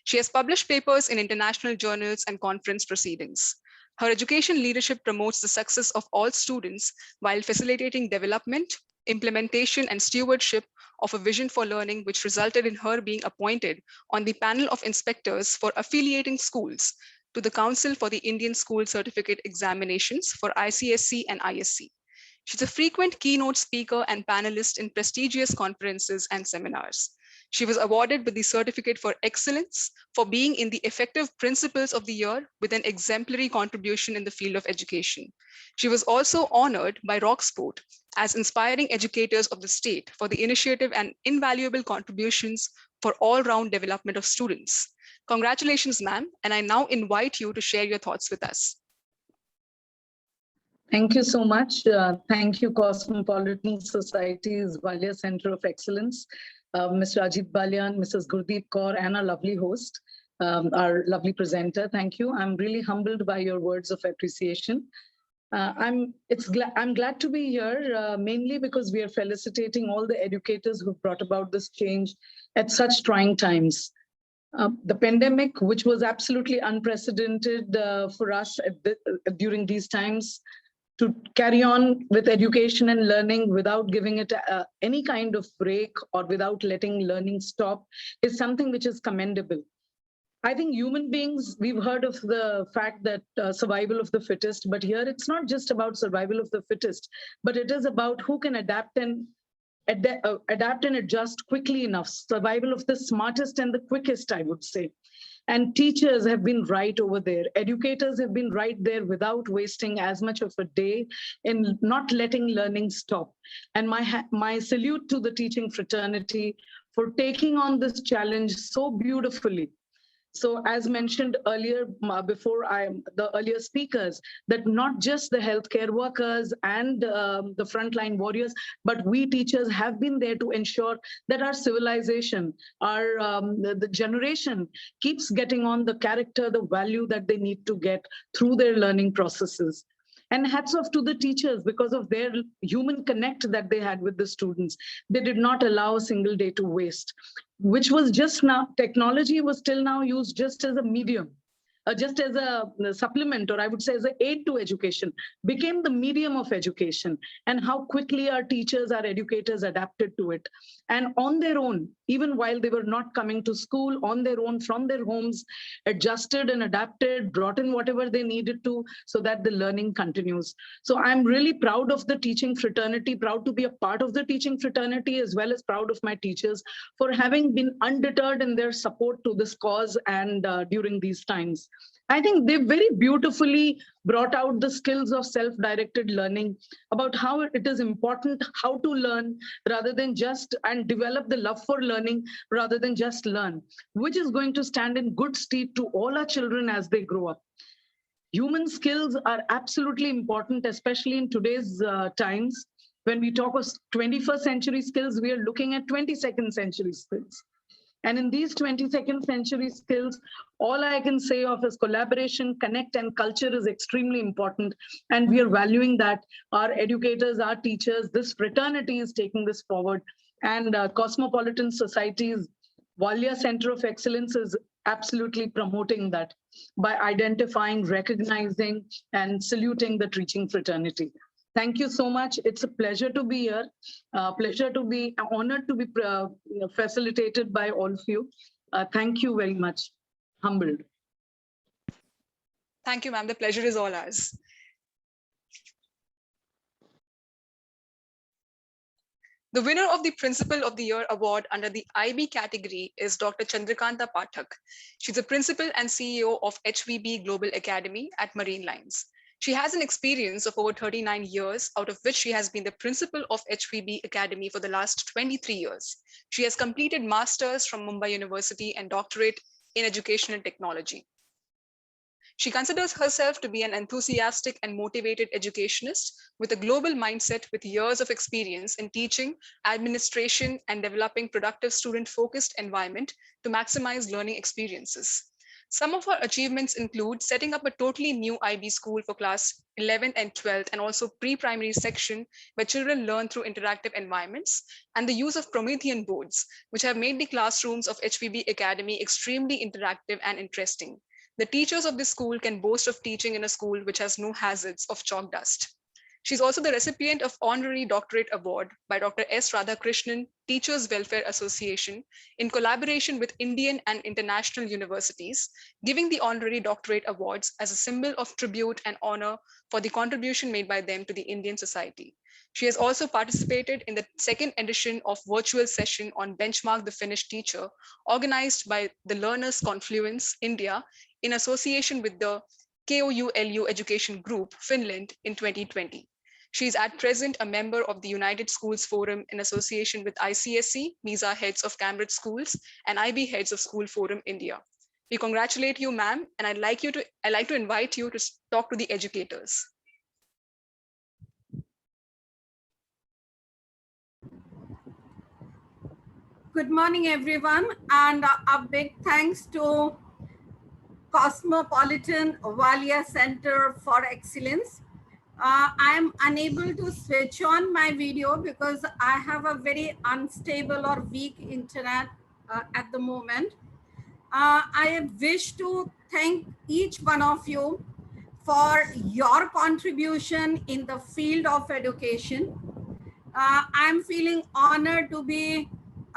She has published papers in international journals and conference proceedings. Her education leadership promotes the success of all students while facilitating development, implementation, and stewardship of a vision for learning, which resulted in her being appointed on the panel of inspectors for affiliating schools to the Council for the Indian School Certificate Examinations for ICSE and ISC. She's a frequent keynote speaker and panelist in prestigious conferences and seminars. She was awarded with the Certificate for Excellence for being in the Effective Principals of the Year with an exemplary contribution in the field of education. She was also honored by Rocksport as Inspiring Educators of the State for the initiative and invaluable contributions for all-round development of students. Congratulations, ma'am, and I now invite you to share your thoughts with us. Thank you so much. Thank you, Cosmopolitan Society's Walia Center of Excellence, Mr. Ajit Balyan, Mrs. Gurdeep Kaur, and our lovely host, our lovely presenter. Thank you. I'm really humbled by your words of appreciation. I'm glad to be here, mainly because we are felicitating all the educators who brought about this change at such trying times. The pandemic, which was absolutely unprecedented for us during these times, to carry on with education and learning without giving it any kind of break or without letting learning stop is something which is commendable. I think human beings, we've heard of the fact that survival of the fittest, but here it's not just about survival of the fittest, but it is about who can adapt and adjust quickly enough. Survival of the smartest and the quickest, I would say. And teachers have been right over there. Educators have been right there without wasting as much of a day in not letting learning stop. And my salute to the teaching fraternity for taking on this challenge so beautifully. So as mentioned earlier, before the earlier speakers, that not just the healthcare workers and the frontline warriors, but we teachers have been there to ensure that our civilization, the generation keeps getting on the character, the value that they need to get through their learning processes. And hats off to the teachers because of their human connect that they had with the students. They did not allow a single day to waste, which was just now, technology was till now used just as a medium, just as a supplement, or I would say as an aid to education, became the medium of education, and how quickly our teachers, our educators adapted to it. And on their own, even while they were not coming to school, on their own from their homes, adjusted and adapted, brought in whatever they needed to so that the learning continues. So I'm really proud of the teaching fraternity, proud to be a part of the teaching fraternity, as well as proud of my teachers for having been undeterred in their support to this cause and during these times. I think they very beautifully brought out the skills of self-directed learning, about how it is important how to learn rather than just, and develop the love for learning rather than just learn, which is going to stand in good stead to all our children as they grow up. Human skills are absolutely important, especially in today's times. When we talk of 21st century skills, we are looking at 22nd century skills. And in these 22nd century skills, all I can say of is collaboration, connect, and culture is extremely important. And we are valuing that. Our educators, our teachers, this fraternity is taking this forward. And Cosmopolitan Society's Walia Center of Excellence is absolutely promoting that by identifying, recognizing, and saluting the teaching fraternity. Thank you so much. It's a pleasure to be here. Pleasure to be honored to be facilitated by all of you. Thank you very much. Humbled. Thank you, ma'am. The pleasure is all ours. The winner of the Principal of the Year award under the IB category is Dr. Chandrakanta Pathak. She's the Principal and CEO of HVB Global Academy at Marine Lines. She has an experience of over 39 years, out of which she has been the principal of HVB Academy for the last 23 years. She has completed Masters from Mumbai University and doctorate in Educational Technology. She considers herself to be an enthusiastic and motivated educationist with a global mindset with years of experience in teaching, administration, and developing productive student-focused environment to maximize learning experiences. Some of her achievements include setting up a totally new IB school for class 11th and 12th and also pre-primary section where children learn through interactive environments, and the use of Promethean boards, which have made the classrooms of HVB Academy extremely interactive and interesting. The teachers of this school can boast of teaching in a school which has no hazards of chalk dust. She's also the recipient of Honorary Doctorate Award by Dr. S. Radhakrishnan Teachers Welfare Association in collaboration with Indian and international universities, giving the Honorary Doctorate Awards as a symbol of tribute and honor for the contribution made by them to the Indian society. She has also participated in the second edition of Virtual Session on Benchmark the Finnish Teacher, organized by the Learners Confluence India in association with the KOULU Education Group, Finland, in 2020. She is at present a member of the United Schools Forum in association with ICSE, MISA Heads of Cambridge Schools, and IB Heads of School Forum India. We congratulate you, ma'am, and I'd like to invite you to talk to the educators. Good morning, everyone, and a big thanks to Cosmopolitan Walia Center for Excellence. I am unable to switch on my video because I have a very unstable or weak internet at the moment. I wish to thank each one of you for your contribution in the field of education. I'm feeling honored to be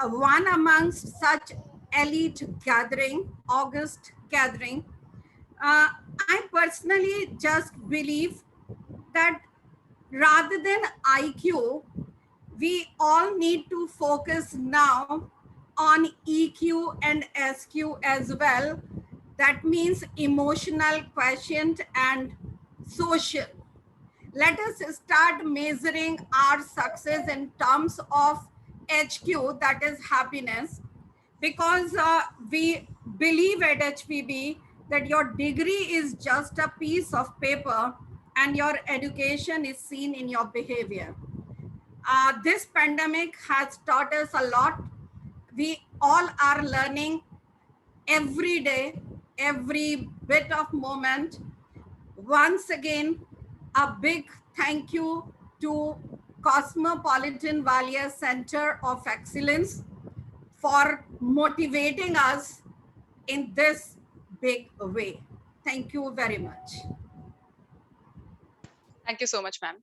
one amongst such elite gathering, August gathering. I personally just believe that rather than IQ, we all need to focus now on EQ and SQ as well. That means emotional, quotient, and social. Let us start measuring our success in terms of HQ, that is happiness, because we believe at HVB that your degree is just a piece of paper and your education is seen in your behavior. This pandemic has taught us a lot. We all are learning every day, every bit of moment. Once again, a big thank you to Cosmopolitan Walia Center of Excellence for motivating us in this big way. Thank you very much. Thank you so much, ma'am.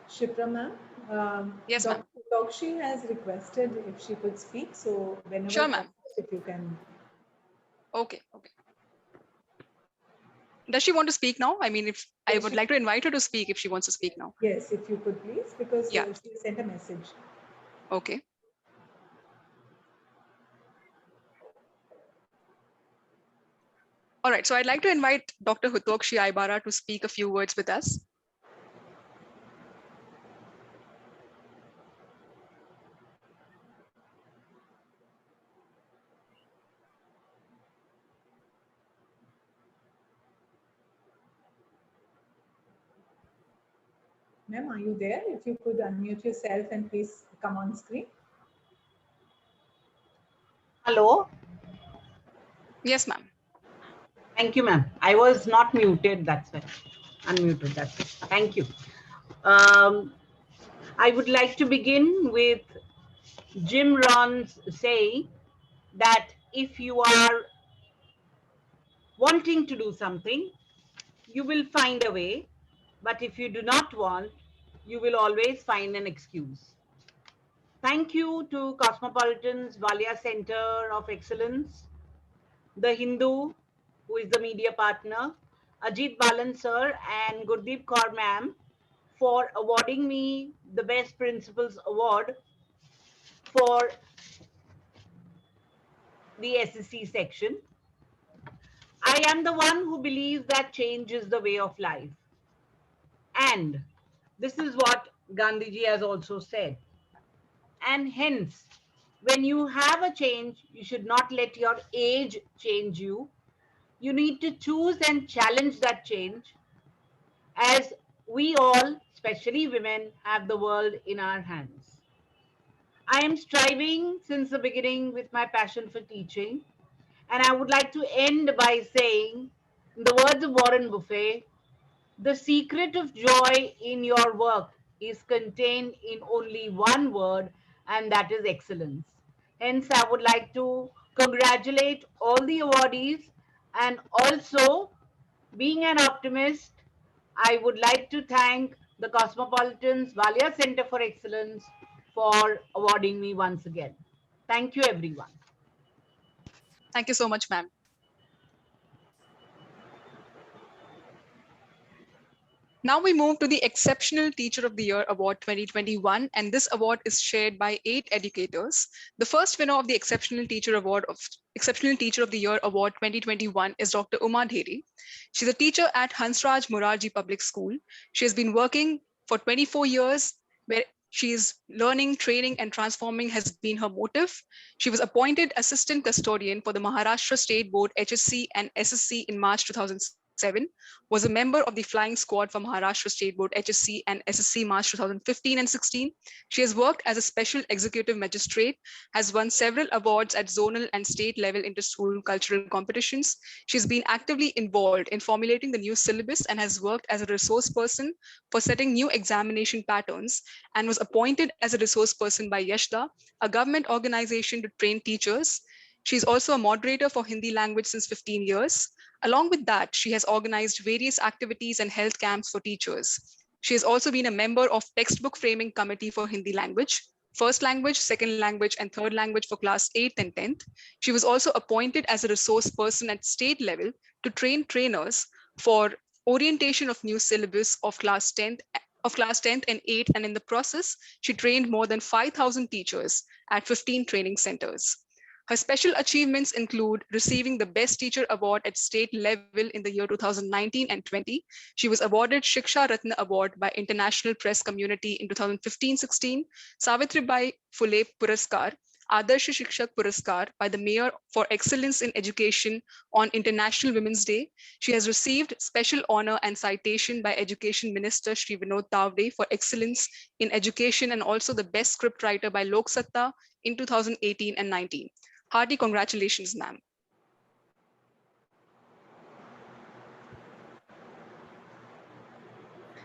Shipra ma'am, yes, Dr. Tokshi has requested if she could speak, so whenever sure, ma'am. If you can. Okay. Does she want to speak now? I mean, if I would like to invite her to speak if she wants to speak now. Yes, if you could please, because yeah. She sent a message. Okay. All right, so I'd like to invite Dr. Hutokshi Aibara to speak a few words with us. Ma'am, are you there? If you could unmute yourself and please come on screen. Hello. Yes, ma'am. Thank you, ma'am. I was not muted, that's why. Unmuted, that's it. Thank you. I would like to begin with Jim Rohn's saying that if you are wanting to do something, you will find a way. But if you do not want, you will always find an excuse. Thank you to Cosmopolitan's Walia Center of Excellence, The Hindu, who is the media partner, Ajit Balan sir and Gurdeep Kaur ma'am for awarding me the Best Principals Award for the SSC section. I am the one who believes that change is the way of life. And this is what Gandhiji has also said. And hence, when you have a change, you should not let your age change you. You need to choose and challenge that change, as we all, especially women, have the world in our hands. I am striving since the beginning with my passion for teaching, and I would like to end by saying, in the words of Warren Buffett, the secret of joy in your work is contained in only one word, and that is excellence. Hence, I would like to congratulate all the awardees, and also, being an optimist, I would like to thank the Cosmopolitan's Walia Center for Excellence for awarding me once again. Thank you, everyone. Thank you so much, ma'am. Now we move to the Exceptional Teacher of the Year Award 2021, and this award is shared by 8 educators. The first winner of the Exceptional Teacher of the Year Award 2021 is Dr. Uma Dheri. She's a teacher at Hansraj Morarji Public School. She has been working for 24 years, where she is learning, training, and transforming has been her motive. She was appointed Assistant Custodian for the Maharashtra State Board HSC and SSC in March 2007, was a member of the Flying Squad for Maharashtra State Board HSC and SSC March 2015 and 16. She has worked as a Special Executive Magistrate, has won several awards at zonal and state level inter-school cultural competitions. She's been actively involved in formulating the new syllabus and has worked as a resource person for setting new examination patterns, and was appointed as a resource person by Yashda, a government organization to train teachers. She's also a moderator for Hindi language since 15 years. Along with that, she has organized various activities and health camps for teachers. She has also been a member of Textbook Framing Committee for Hindi language, first language, second language, and third language for class 8th and 10th. She was also appointed as a resource person at state level to train trainers for orientation of new syllabus of class 10th and 8th, and in the process, she trained more than 5,000 teachers at 15 training centers. Her special achievements include receiving the Best Teacher Award at state level in the year 2019 and 20. She was awarded Shiksha Ratna Award by International Press Community in 2015-16, Savitribai Phule Puraskar, Adarsh Shikshak Puraskar by the Mayor for Excellence in Education on International Women's Day. She has received special honor and citation by Education Minister Shri Vinod Tawde for excellence in education, and also the Best Scriptwriter by Lok Satta in 2018 and 19. Hearty congratulations, ma'am.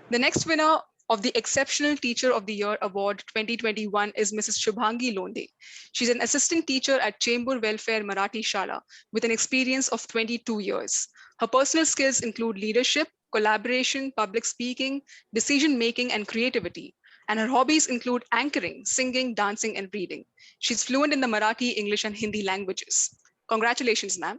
The next winner of the Exceptional Teacher of the Year Award 2021 is Mrs. Shubhangi Londe. She's an assistant teacher at Chembur Welfare Marathi Shala with an experience of 22 years. Her personal skills include leadership, collaboration, public speaking, decision-making, and creativity. And her hobbies include anchoring, singing, dancing, and reading. She's fluent in the Marathi, English, and Hindi languages. Congratulations, ma'am.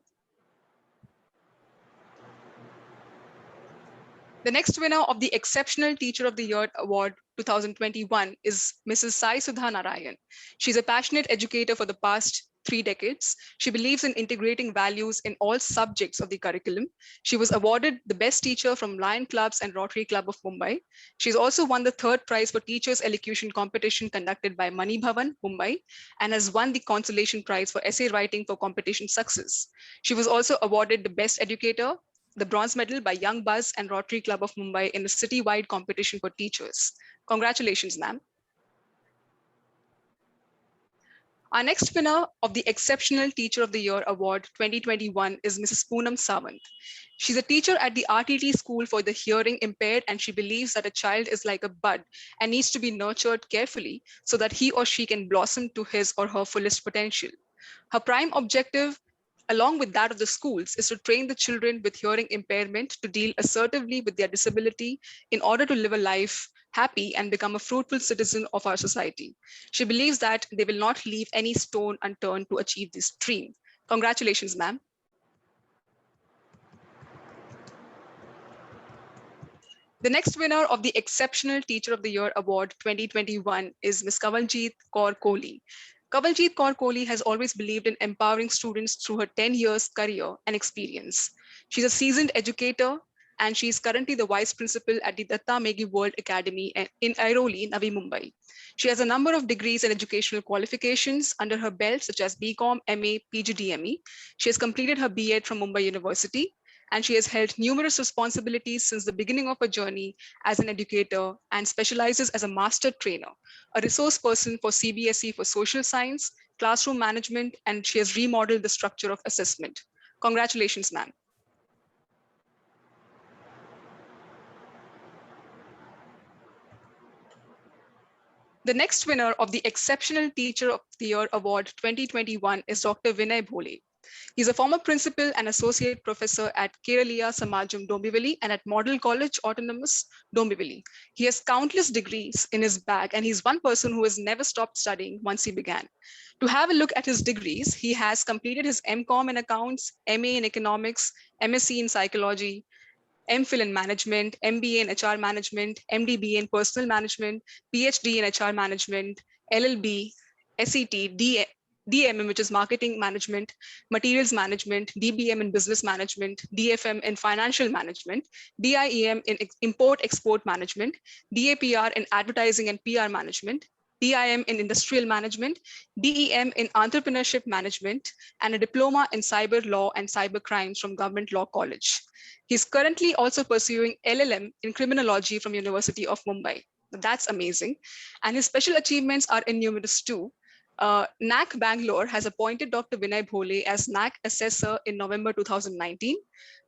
The next winner of the Exceptional Teacher of the Year Award 2021 is Mrs. Sai Sudha Narayan. She's a passionate educator for the past 3 decades. She believes in integrating values in all subjects of the curriculum. She was awarded the Best Teacher from Lion Clubs and Rotary Club of Mumbai. She's also won the 3rd prize for Teachers Elocution Competition conducted by Mani Bhavan, Mumbai, and has won the Consolation Prize for Essay Writing for Competition Success. She was also awarded the Best Educator, the Bronze Medal by Young Buzz and Rotary Club of Mumbai in the citywide competition for teachers. Congratulations, ma'am. Our next winner of the Exceptional Teacher of the Year Award 2021 is Mrs. Poonam Sawant. She's a teacher at the RTT School for the Hearing Impaired, and she believes that a child is like a bud and needs to be nurtured carefully so that he or she can blossom to his or her fullest potential. Her prime objective, along with that of the schools, is to train the children with hearing impairment to deal assertively with their disability in order to live a life happy and become a fruitful citizen of our society. She believes that they will not leave any stone unturned to achieve this dream. Congratulations, ma'am. The next winner of the Exceptional Teacher of the Year Award 2021 is Ms. Kawaljeet Kaur Kohli. Kawaljeet Kaur Kohli has always believed in empowering students through her 10 years career and experience. She's a seasoned educator, and she is currently the vice principal at the Datta Megi World Academy in Airoli, Navi Mumbai. She has a number of degrees and educational qualifications under her belt, such as BCom, MA, PGDME. She has completed her B.Ed from Mumbai University, and she has held numerous responsibilities since the beginning of her journey as an educator and specializes as a master trainer, a resource person for CBSE for social science, classroom management, and she has remodeled the structure of assessment. Congratulations, ma'am. The next winner of the Exceptional Teacher of the Year Award 2021 is Dr. Vinay Bhole. He's a former principal and associate professor at Keraliya Samajam Dombivli and at Model College Autonomous Dombivli. He has countless degrees in his bag, and he's one person who has never stopped studying once he began. To have a look at his degrees, he has completed his MCom in accounts, MA in economics, MSc in psychology, MPhil in management, MBA in HR management, MDBA in personal management, PhD in HR management, LLB, SET, DMM, which is marketing management, materials management, DBM in business management, DFM in financial management, DIEM in import-export management, DAPR in advertising and PR management, DIM in industrial management, DEM in entrepreneurship management, and a diploma in cyber law and cyber crimes from Government Law College. He's currently also pursuing LLM in criminology from University of Mumbai. That's amazing. And his special achievements are innumerous too. NAC Bangalore has appointed Dr. Vinay Bhole as NAC Assessor in November 2019.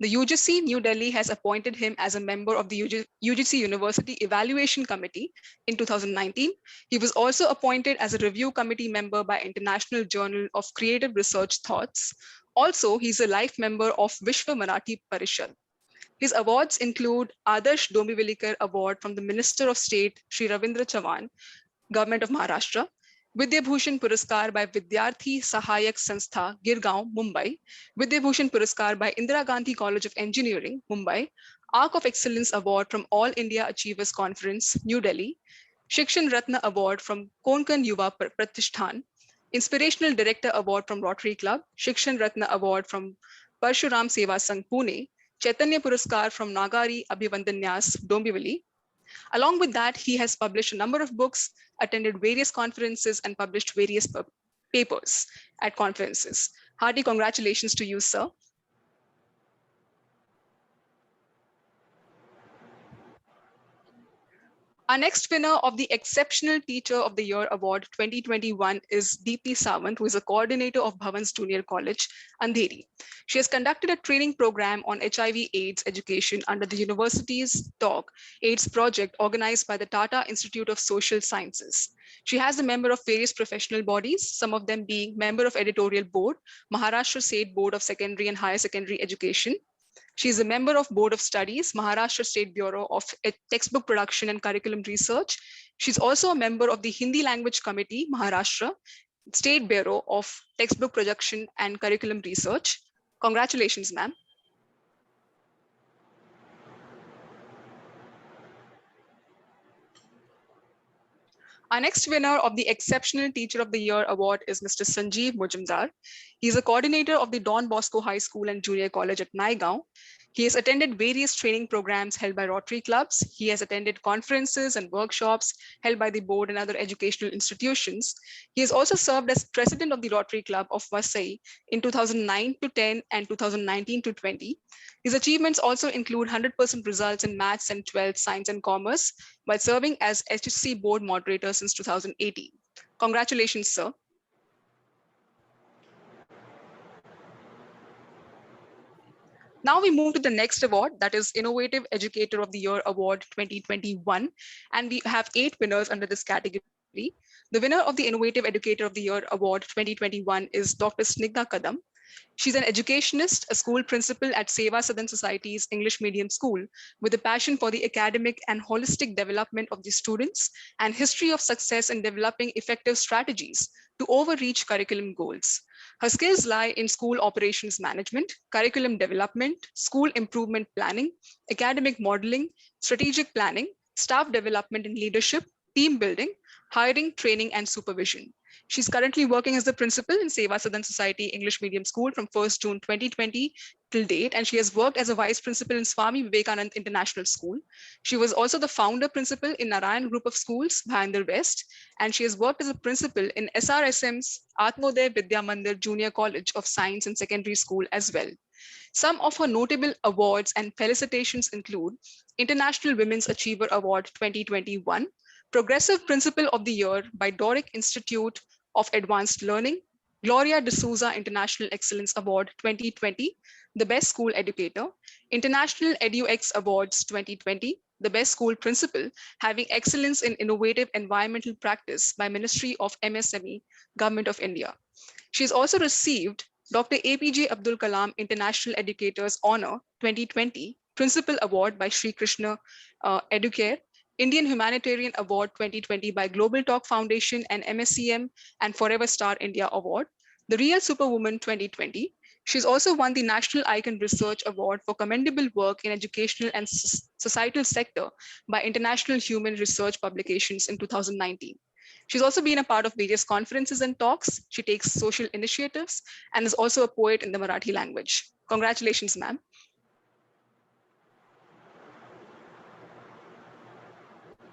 The UGC New Delhi has appointed him as a member of the UGC University Evaluation Committee in 2019. He was also appointed as a review committee member by International Journal of Creative Research Thoughts. Also, he's a life member of Vishwa Marathi Parishad. His awards include Adarsh Dombivilikar Award from the Minister of State, Shri Ravindra Chavan, Government of Maharashtra, Vidya Bhushan Puraskar by Vidyarthi Sahayak Sanstha, Girgaon, Mumbai, Vidya Bhushan Puraskar by Indira Gandhi College of Engineering, Mumbai, Arc of Excellence Award from All India Achievers Conference, New Delhi, Shikshan Ratna Award from Konkan Yuva Pratishthan, Inspirational Director Award from Rotary Club, Shikshan Ratna Award from Parshuram Seva Sangh, Pune, Chaitanya Puraskar from Nagari Abhivandanyas, Dombivli. Along with that, he has published a number of books, attended various conferences, and published various papers at conferences. Hearty congratulations to you, sir. Our next winner of the Exceptional Teacher of the Year Award 2021 is Deepthi Sawant, who is a coordinator of Bhavans Junior College, Andheri. She has conducted a training program on HIV/AIDS education under the university's TALK AIDS project organized by the Tata Institute of Social Sciences. She has a member of various professional bodies, some of them being member of editorial board, Maharashtra State Board of Secondary and Higher Secondary Education. She is a member of Board of Studies, Maharashtra State Bureau of Textbook Production and Curriculum Research. She's also a member of the Hindi Language Committee, Maharashtra State Bureau of Textbook Production and Curriculum Research. Congratulations, ma'am. Our next winner of the Exceptional Teacher of the Year Award is Mr. Sanjeev Mujumdar. He's a coordinator of the Don Bosco High School and Junior College at Naigaon. He has attended various training programs held by Rotary clubs. He has attended conferences and workshops held by the board and other educational institutions. He has also served as president of the Rotary Club of Vasai in 2009 to 10 and 2019 to 20. His achievements also include 100% results in maths and 12th science and commerce, while serving as HSC board moderator since 2018. Congratulations, sir. Now we move to the next award, that is Innovative Educator of the Year Award 2021. And we have 8 winners under this category. The winner of the Innovative Educator of the Year Award 2021 is Dr. Snigdha Kadam. She's an educationist, a school principal at Seva Sadan Society's English medium school, with a passion for the academic and holistic development of the students and history of success in developing effective strategies to overreach curriculum goals. Her skills lie in school operations management, curriculum development, school improvement planning, academic modeling, strategic planning, staff development and leadership, team building, hiring, training, and supervision. She's currently working as the principal in Seva Sadan Society English Medium School from 1st June 2020 till date, and she has worked as a vice principal in Swami Vivekanand International School. She was also the founder principal in Narayan Group of Schools, Bhayandar West, and she has worked as a principal in SRSM's Atmoday Vidya Mandir Junior College of Science and Secondary School as well. Some of her notable awards and felicitations include International Women's Achiever Award 2021, Progressive Principal of the Year by Doric Institute of Advanced Learning, Gloria D'Souza International Excellence Award 2020, the Best School Educator, International EduX Awards 2020, the Best School Principal, having excellence in innovative environmental practice by Ministry of MSME, Government of India. She's also received Dr. APJ Abdul Kalam International Educators Honor 2020, Principal Award by Sri Krishna Educare, Indian Humanitarian Award 2020 by Global Talk Foundation and MSCM, and Forever Star India Award, the Real Superwoman 2020. She's also won the National Icon Research Award for commendable work in educational and societal sector by International Human Research Publications in 2019. She's also been a part of various conferences and talks. She takes social initiatives and is also a poet in the Marathi language. Congratulations, ma'am.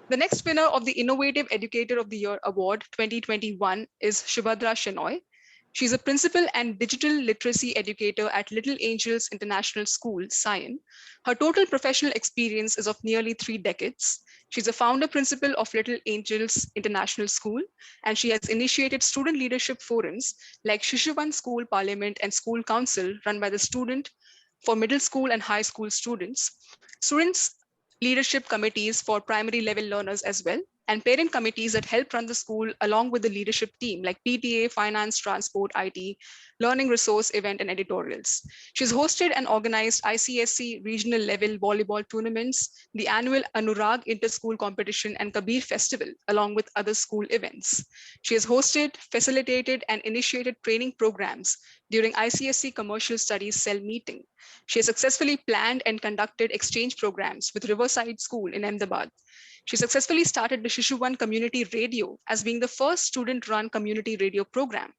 The next winner of the Innovative Educator of the Year Award 2021 is Shubhadra Shenoy. She's a principal and digital literacy educator at Little Angels International School, Sion. Her total professional experience is of nearly 3 decades. She's a founder principal of Little Angels International School, and she has initiated student leadership forums like Shishuvan School Parliament and School Council run by the student for middle school and high school students. Students leadership committees for primary level learners as well, and parent committees that help run the school along with the leadership team like PTA, finance, transport, IT, learning resource, event, and editorials. She's hosted and organized ICSC regional level volleyball tournaments, the annual Anurag Inter-School Competition and Kabir Festival, along with other school events. She has hosted, facilitated, and initiated training programs during ICSC Commercial Studies Cell meeting. She has successfully planned and conducted exchange programs with Riverside School in Ahmedabad. She successfully started the Shishuvan Community Radio as being the first student-run community radio program.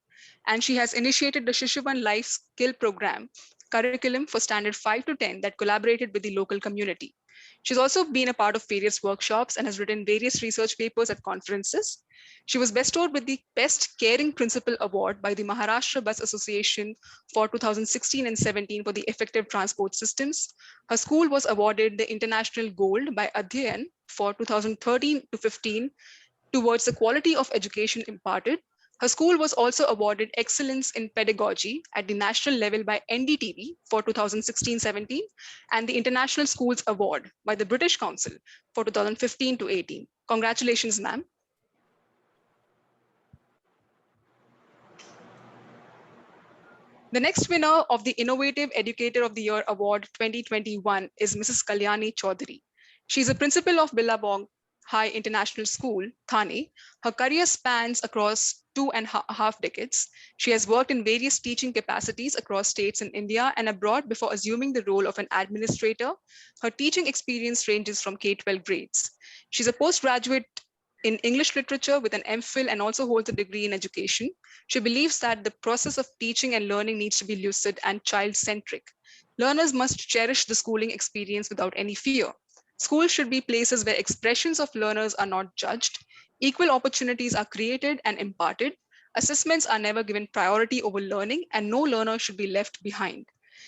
And she has initiated the Shishuvan Life Skill Program curriculum for standard 5 to 10 that collaborated with the local community. She's also been a part of various workshops and has written various research papers at conferences. She was bestowed with the Best Caring Principal Award by the Maharashtra Bus Association for 2016 and 17 for the effective transport systems. Her school was awarded the International Gold by Adhyayan for 2013 to 15 towards the quality of education imparted. Her school was also awarded Excellence in Pedagogy at the national level by NDTV for 2016-17 and the International Schools Award by the British Council for 2015 to 18. Congratulations, ma'am. The next winner of the Innovative Educator of the Year Award 2021 is Mrs. Kalyani Chaudhary. She's a principal of Billabong High International School, Thane. Her career spans across 2.5 decades. She has worked in various teaching capacities across states in India and abroad before assuming the role of an administrator. Her teaching experience ranges from K-12 grades. She's a postgraduate in English literature with an MPhil and also holds a degree in education. She believes that the process of teaching and learning needs to be lucid and child-centric. Learners must cherish the schooling experience without any fear. Schools should be places where expressions of learners are not judged, equal opportunities are created and imparted, assessments are never given priority over learning, and no learner should be left behind.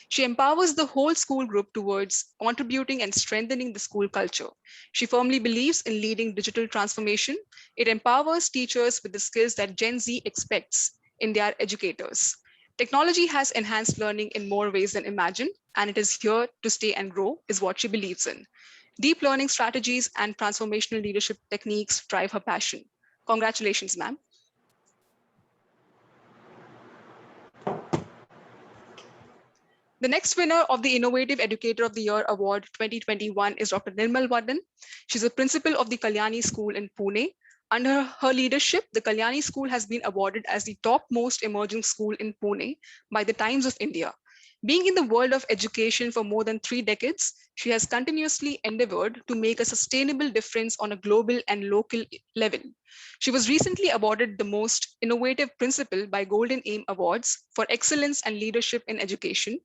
She empowers the whole school group towards contributing and strengthening the school culture. She firmly believes in leading digital transformation. It empowers teachers with the skills that Gen Z expects in their educators. Technology has enhanced learning in more ways than imagined, and it is here to stay and grow, is what she believes in. Deep learning strategies and transformational leadership techniques drive her passion. Congratulations, ma'am. The next winner of the Innovative Educator of the Year Award 2021 is Dr. Nirmal Vadan. She's a principal of the Kalyani School in Pune. Under her leadership, the Kalyani School has been awarded as the topmost emerging school in Pune by the Times of India. Being in the world of education for more than 3 decades, she has continuously endeavored to make a sustainable difference on a global and local level. She was recently awarded the Most Innovative Principal by Golden Aim Awards for excellence and leadership in education.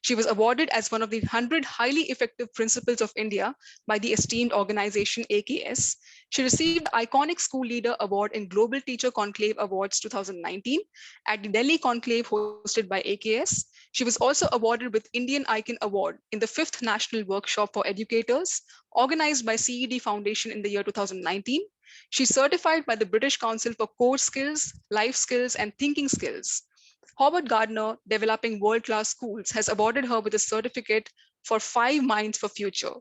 She was awarded as one of the 100 highly effective principals of India by the esteemed organization AKS. She received the Iconic School Leader Award in Global Teacher Conclave Awards 2019 at the Delhi Conclave hosted by AKS. She was also awarded with Indian Icon Award in the 5th National Workshop for Educators organized by CED Foundation in the year 2019. She's certified by the British Council for Core Skills, Life Skills, and Thinking Skills. Howard Gardner, Developing World-Class Schools, has awarded her with a certificate for 5 Minds for Future.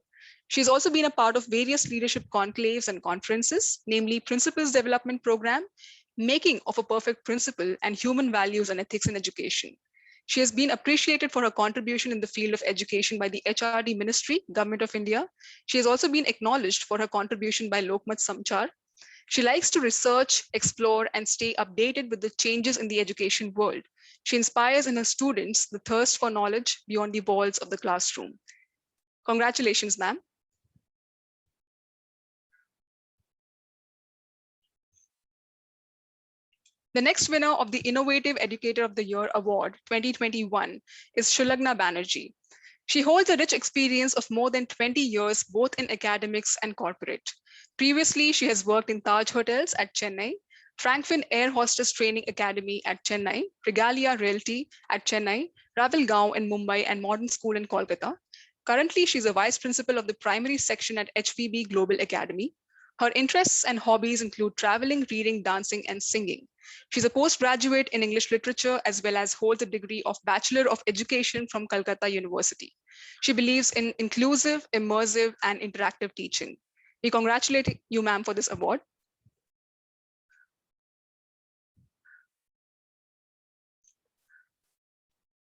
She's also been a part of various leadership conclaves and conferences, namely Principals Development Program, Making of a Perfect Principal, and Human Values and Ethics in Education. She has been appreciated for her contribution in the field of education by the HRD Ministry, Government of India. She has also been acknowledged for her contribution by Lokmat Samchar. She likes to research, explore, and stay updated with the changes in the education world. She inspires in her students the thirst for knowledge beyond the walls of the classroom. Congratulations, ma'am. The next winner of the Innovative Educator of the Year Award 2021 is Shulagna Banerjee. She holds a rich experience of more than 20 years, both in academics and corporate. Previously, she has worked in Taj Hotels at Chennai, Frankfurt Air Hostess Training Academy at Chennai, Regalia Realty at Chennai, Ravalgaon in Mumbai, and Modern School in Kolkata. Currently, she's a vice principal of the primary section at HVB Global Academy. Her interests and hobbies include traveling, reading, dancing, and singing. She's a postgraduate in English literature as well as holds a degree of Bachelor of Education from Calcutta University. She believes in inclusive, immersive, and interactive teaching. We congratulate you, ma'am, for this award.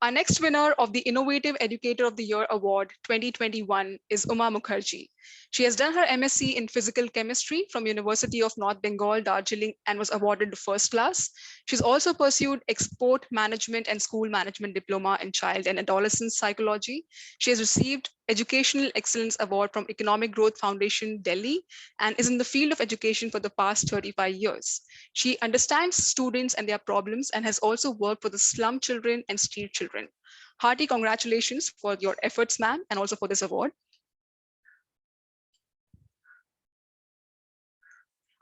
Our next winner of the Innovative Educator of the Year Award 2021 is Uma Mukherjee. She has done her MSc in Physical Chemistry from University of North Bengal, Darjeeling, and was awarded the first class. She's also pursued Export Management and School Management Diploma in Child and Adolescent Psychology. She has received Educational Excellence Award from Economic Growth Foundation, Delhi, and is in the field of education for the past 35 years. She understands students and their problems and has also worked for the slum children and street children. Hearty congratulations for your efforts, ma'am, and also for this award.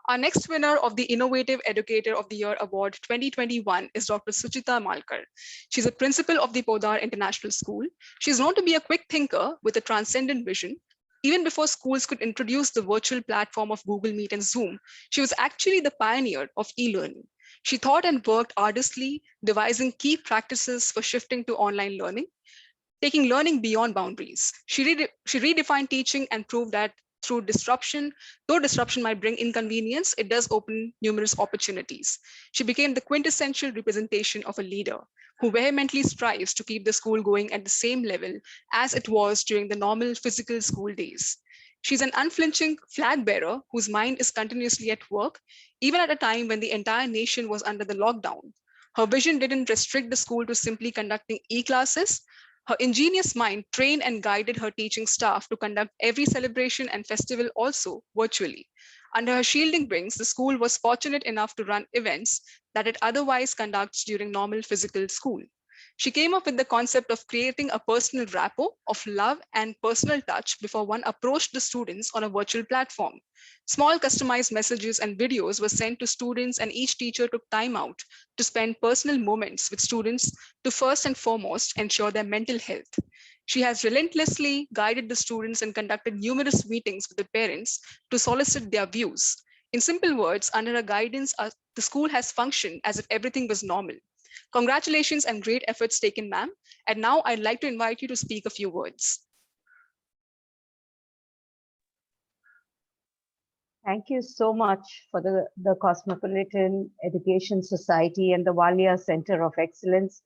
Our next winner of the Innovative Educator of the Year Award 2021 is Dr. Suchita Malkar. She's a principal of the Podar International School. She's known to be a quick thinker with a transcendent vision. Even before schools could introduce the virtual platform of Google Meet and Zoom, she was actually the pioneer of e-learning. She thought and worked arduously, devising key practices for shifting to online learning, taking learning beyond boundaries. She redefined teaching and proved that through disruption, though disruption might bring inconvenience, it does open numerous opportunities. She became the quintessential representation of a leader who vehemently strives to keep the school going at the same level as it was during the normal physical school days. She's an unflinching flag bearer whose mind is continuously at work, even at a time when the entire nation was under the lockdown. Her vision didn't restrict the school to simply conducting e-classes. Her ingenious mind trained and guided her teaching staff to conduct every celebration and festival also virtually. Under her shielding wings, the school was fortunate enough to run events that it otherwise conducts during normal physical school. She came up with the concept of creating a personal rapport of love and personal touch before one approached the students on a virtual platform. Small customized messages and videos were sent to students, and each teacher took time out to spend personal moments with students to first and foremost ensure their mental health. She has relentlessly guided the students and conducted numerous meetings with the parents to solicit their views. In simple words, under her guidance, the school has functioned as if everything was normal. Congratulations and great efforts taken, ma'am. And now I'd like to invite you to speak a few words. Thank you so much for the Cosmopolitan Education Society and the Walia Center of Excellence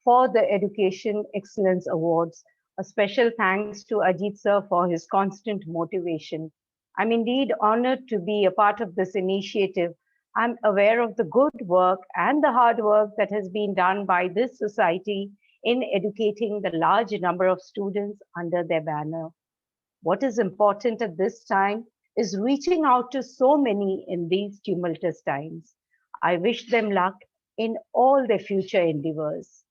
for the Education Excellence Awards. A special thanks to Ajit sir for his constant motivation. I'm indeed honored to be a part of this initiative. I'm aware of the good work and the hard work that has been done by this society in educating the large number of students under their banner. What is important at this time is reaching out to so many in these tumultuous times. I wish them luck in all their future endeavors.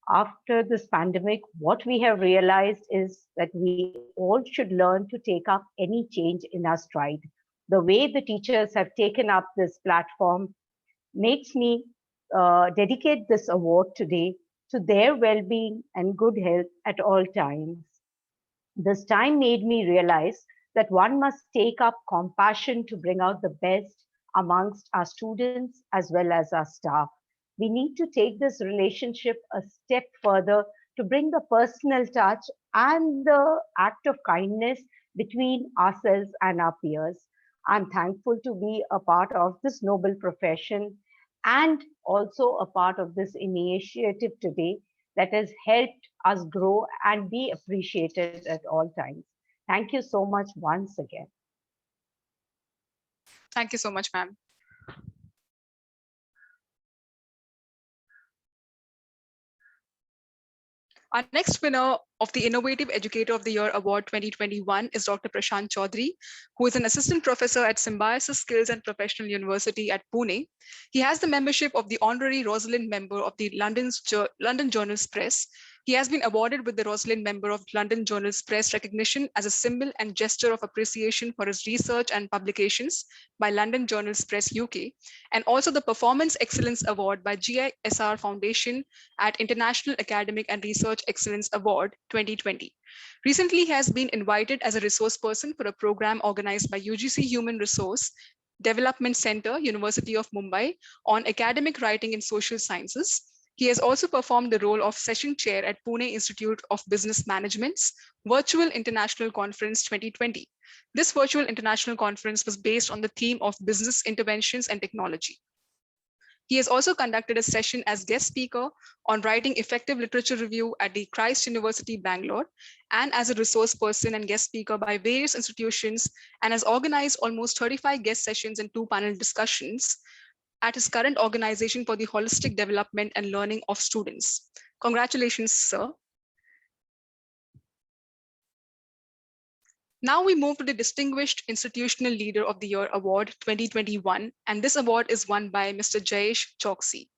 After this pandemic, what we have realized is that we all should learn to take up any change in our stride. The way the teachers have taken up this platform makes me dedicate this award today to their well-being and good health at all times. This time made me realize that one must take up compassion to bring out the best amongst our students as well as our staff. We need to take this relationship a step further to bring the personal touch and the act of kindness between ourselves and our peers. I'm thankful to be a part of this noble profession and also a part of this initiative today that has helped us grow and be appreciated at all times. Thank you so much once again. Thank you so much, ma'am. Our next winner of the Innovative Educator of the Year Award 2021 is Dr. Prashant Chaudhary, who is an assistant professor at Symbiosis Skills and Professional University at Pune. He has the membership of the Honorary Rosalind Member of the London Journals Press. He has been awarded with the Rosalind Member of London Journals Press recognition as a symbol and gesture of appreciation for his research and publications by London Journals Press UK, and also the Performance Excellence Award by GISR Foundation at International Academic and Research Excellence Award 2020. Recently, he has been invited as a resource person for a program organized by UGC Human Resource Development Center, University of Mumbai, on academic writing in social sciences. He has also performed the role of session chair at Pune Institute of Business Management's Virtual International Conference 2020. This virtual international conference was based on the theme of business interventions and technology. He has also conducted a session as guest speaker on writing effective literature review at the Christ University, Bangalore, and as a resource person and guest speaker by various institutions, and has organized almost 35 guest sessions and 2 panel discussions at his current organization for the holistic development and learning of students. Congratulations, sir. Now we move to the Distinguished Institutional Leader of the Year Award 2021, and this award is won by Mr. Jayesh Choksi.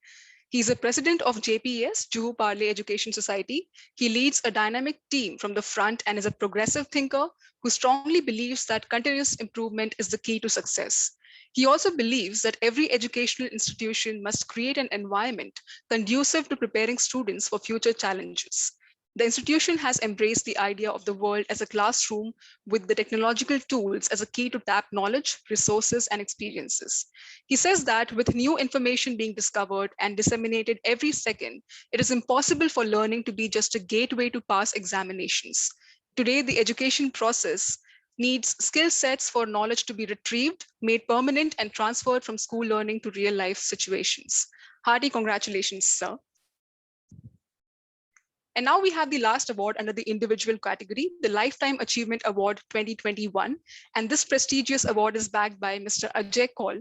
He's a president of JPS, Juhu Parle Education Society. He leads a dynamic team from the front and is a progressive thinker who strongly believes that continuous improvement is the key to success. He also believes that every educational institution must create an environment conducive to preparing students for future challenges. The institution has embraced the idea of the world as a classroom with the technological tools as a key to tap knowledge, resources, and experiences. He says that with new information being discovered and disseminated every second, it is impossible for learning to be just a gateway to pass examinations. Today, the education process needs skill sets for knowledge to be retrieved, made permanent, and transferred from school learning to real life situations. Hearty congratulations, sir. And now we have the last award under the individual category, the Lifetime Achievement Award 2021. And this prestigious award is backed by Mr. Ajay Kaul.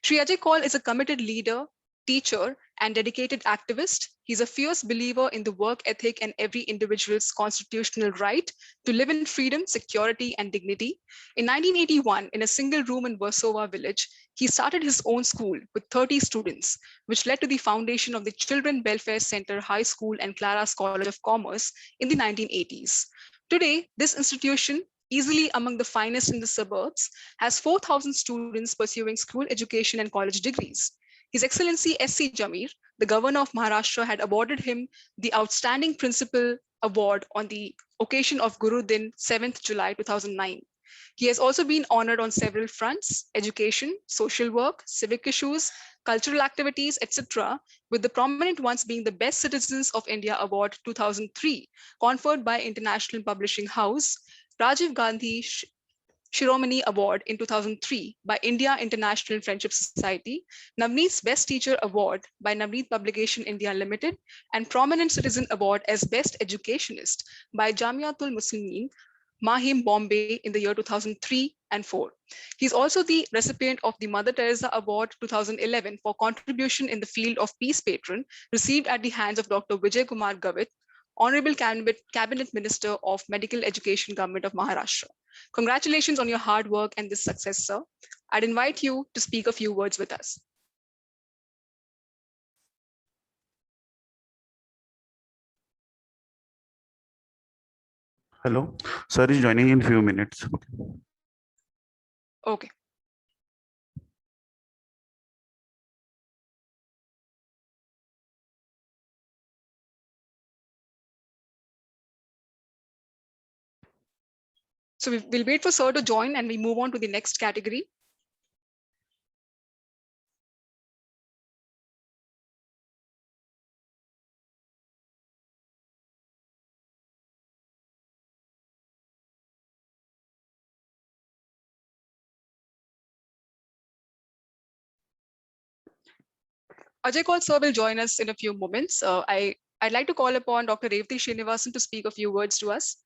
Shri Ajay Kaul is a committed leader, teacher, and dedicated activist. He's a fierce believer in the work ethic and every individual's constitutional right to live in freedom, security, and dignity. In 1981, in a single room in Warsaw village, he started his own school with 30 students, which led to the foundation of the Children Welfare Center High School and Claras College of Commerce in the 1980s. Today, this institution, easily among the finest in the suburbs, has 4,000 students pursuing school education and college degrees. His Excellency S.C. Jamir, the governor of Maharashtra, had awarded him the Outstanding Principal Award on the occasion of Guru Din, 7th July 2009. He has also been honored on several fronts: education, social work, civic issues, cultural activities, etc., with the prominent ones being the Best Citizens of India Award 2003, conferred by International Publishing House, Rajiv Gandhi Shiromani Award in 2003 by India International Friendship Society, Navneet's Best Teacher Award by Navneet Publication India Limited, and Prominent Citizen Award as Best Educationist by Jamiatul Muslimin, Mahim, Bombay in the year 2003 and 4. He's also the recipient of the Mother Teresa Award 2011 for contribution in the field of Peace Patron, received at the hands of Dr. Vijay Kumar Gavit, Honorable Cabinet Minister of Medical Education, Government of Maharashtra. Congratulations on your hard work and this success, sir. I'd invite you to speak a few words with us. Hello, sir is joining in few minutes. Okay. So we'll wait for sir to join and we move on to the next category. Ajay Kaul sir will join us in a few moments. I'd like to call upon Dr. Revati Srinivasan to speak a few words to us.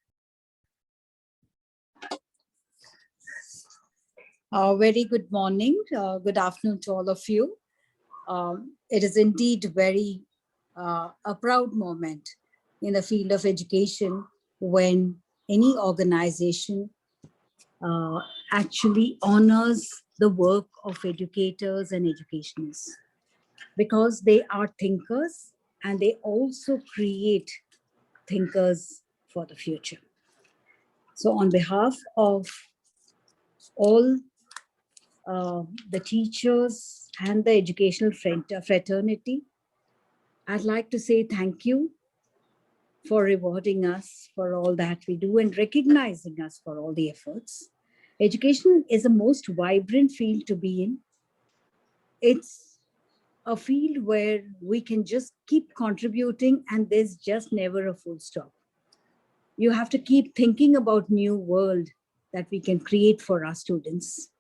Very good morning, good afternoon to all of you. It is indeed very a proud moment in the field of education when any organization actually honors the work of educators and educationists, because they are thinkers and they also create thinkers for the future. So on behalf of all the teachers and the educational fraternity, I'd like to say thank you for rewarding us for all that we do and recognizing us for all the efforts. Education is the most vibrant field to be in. It's a field where we can just keep contributing and there's just never a full stop. You have to keep thinking about new world that we can create for our students,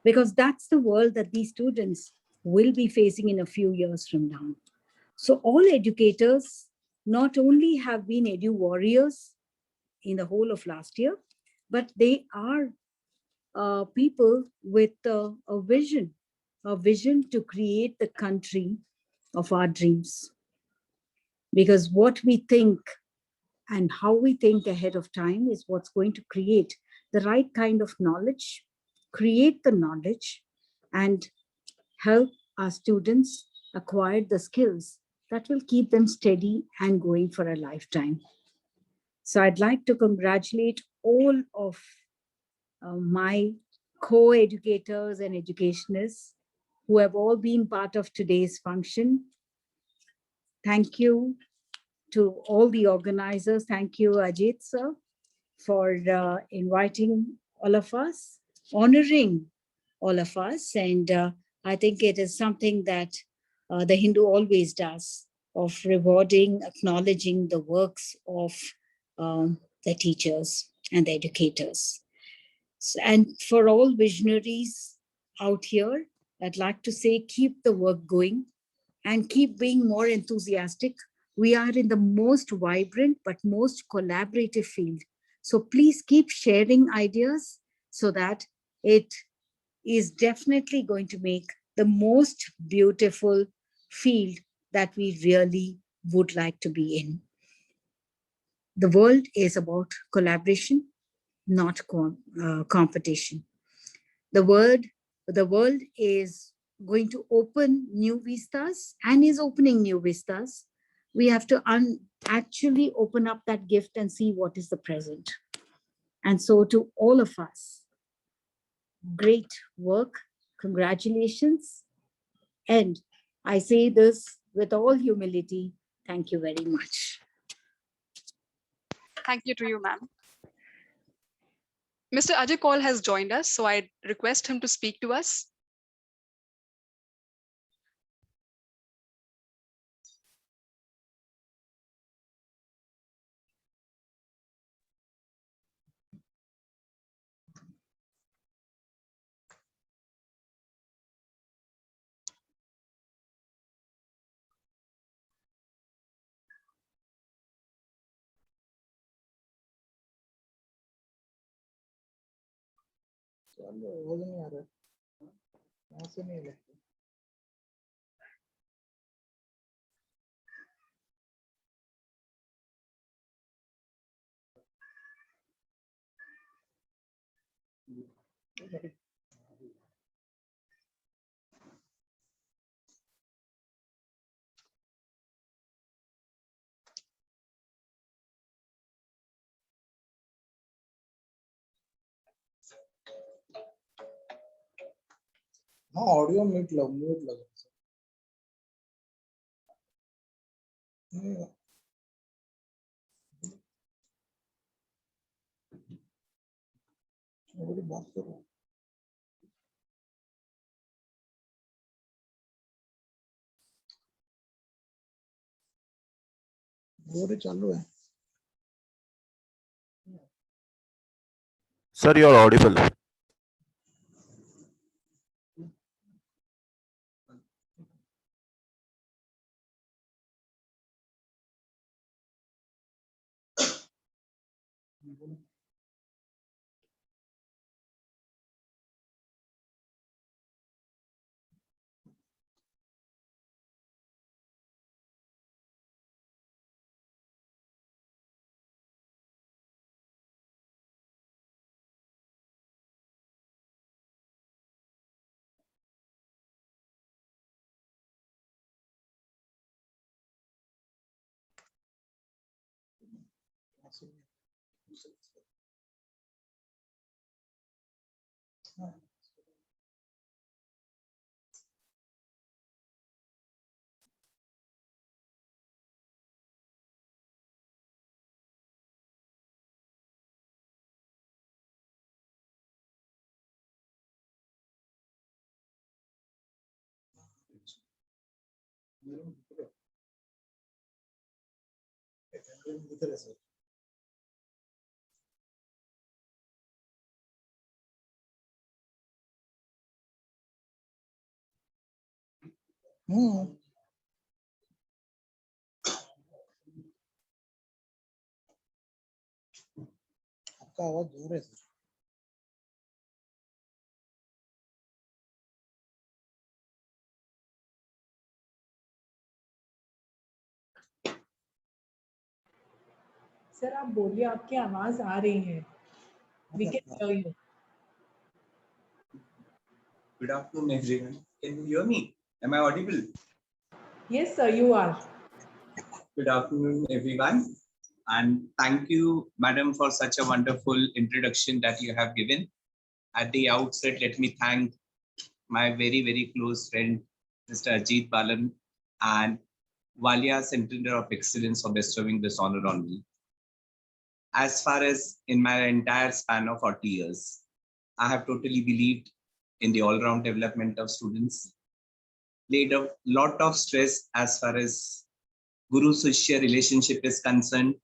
because that's the world that these students will be facing in a few years from now. So all educators not only have been edu warriors in the whole of last year, but they are people with a vision to create the country of our dreams. Because what we think and how we think ahead of time is what's going to create the right kind of knowledge, create the knowledge, and help our students acquire the skills that will keep them steady and going for a lifetime. So I'd like to congratulate all of my co-educators and educationists who have all been part of today's function. Thank you to all the organizers. Thank you, Ajit sir, for inviting all of us, honoring all of us. And I think it is something that the Hindu always does, of rewarding, acknowledging the works of the teachers and the educators. And for all visionaries out here, I'd like to say, keep the work going and keep being more enthusiastic. We are in the most vibrant but most collaborative field. So please keep sharing ideas so that it is definitely going to make the most beautiful field that we really would like to be in. The world is about collaboration, not competition. The world is going to open new vistas and is opening new vistas. We have to actually open up that gift and see what is the present. And so to all of us, great work, congratulations. And I say this with all humility, thank you very much. Thank you to you, ma'am. Mr. Ajay Kaul has joined us, so I request him to speak to us. वो नहीं आ रहा, यहाँ से नहीं लगता। हाँ audio mute लगा नहीं, मेरी बात करो। वो चालू है। Sir, you're audible. आपका आवाज दूर है सर। सर आप बोलिए, आपकी आवाज आ रही है। We can hear you. Good afternoon, everyone. Can you hear me? Am I audible? Yes, sir, you are. Good afternoon, everyone. And thank you, Madam, for such a wonderful introduction that you have given. At the outset, let me thank my very, very close friend, Mr. Ajit Balan, and Walia Center of Excellence for bestowing this honor on me. As far as in my entire span of 40 years, I have totally believed in the all-round development of students, laid a lot of stress as far as Guru-Shishya relationship is concerned,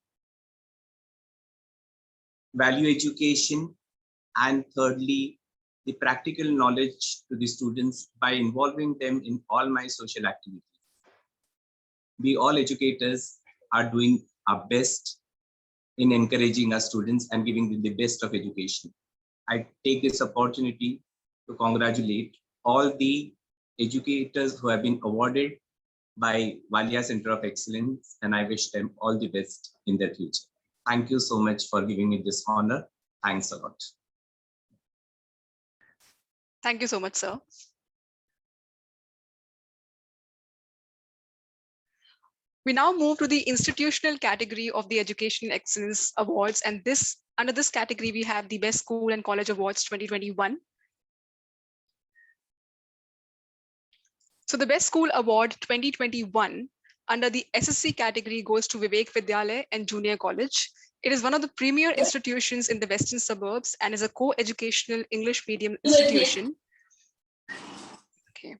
value education, and thirdly, the practical knowledge to the students by involving them in all my social activities. We all educators are doing our best in encouraging our students and giving them the best of education. I take this opportunity to congratulate all the educators who have been awarded by Walia Center of Excellence, and I wish them all the best in their future. Thank you so much for giving me this honor. Thanks a lot. Thank you so much, sir. We now move to the institutional category of the Educational Excellence Awards, and under this category, we have the Best School and College Awards 2021. So the Best School Award 2021 under the SSC category goes to Vivek Vidyalaya and Junior College. It is one of the premier institutions in the Western suburbs and is a co-educational English medium institution. Okay.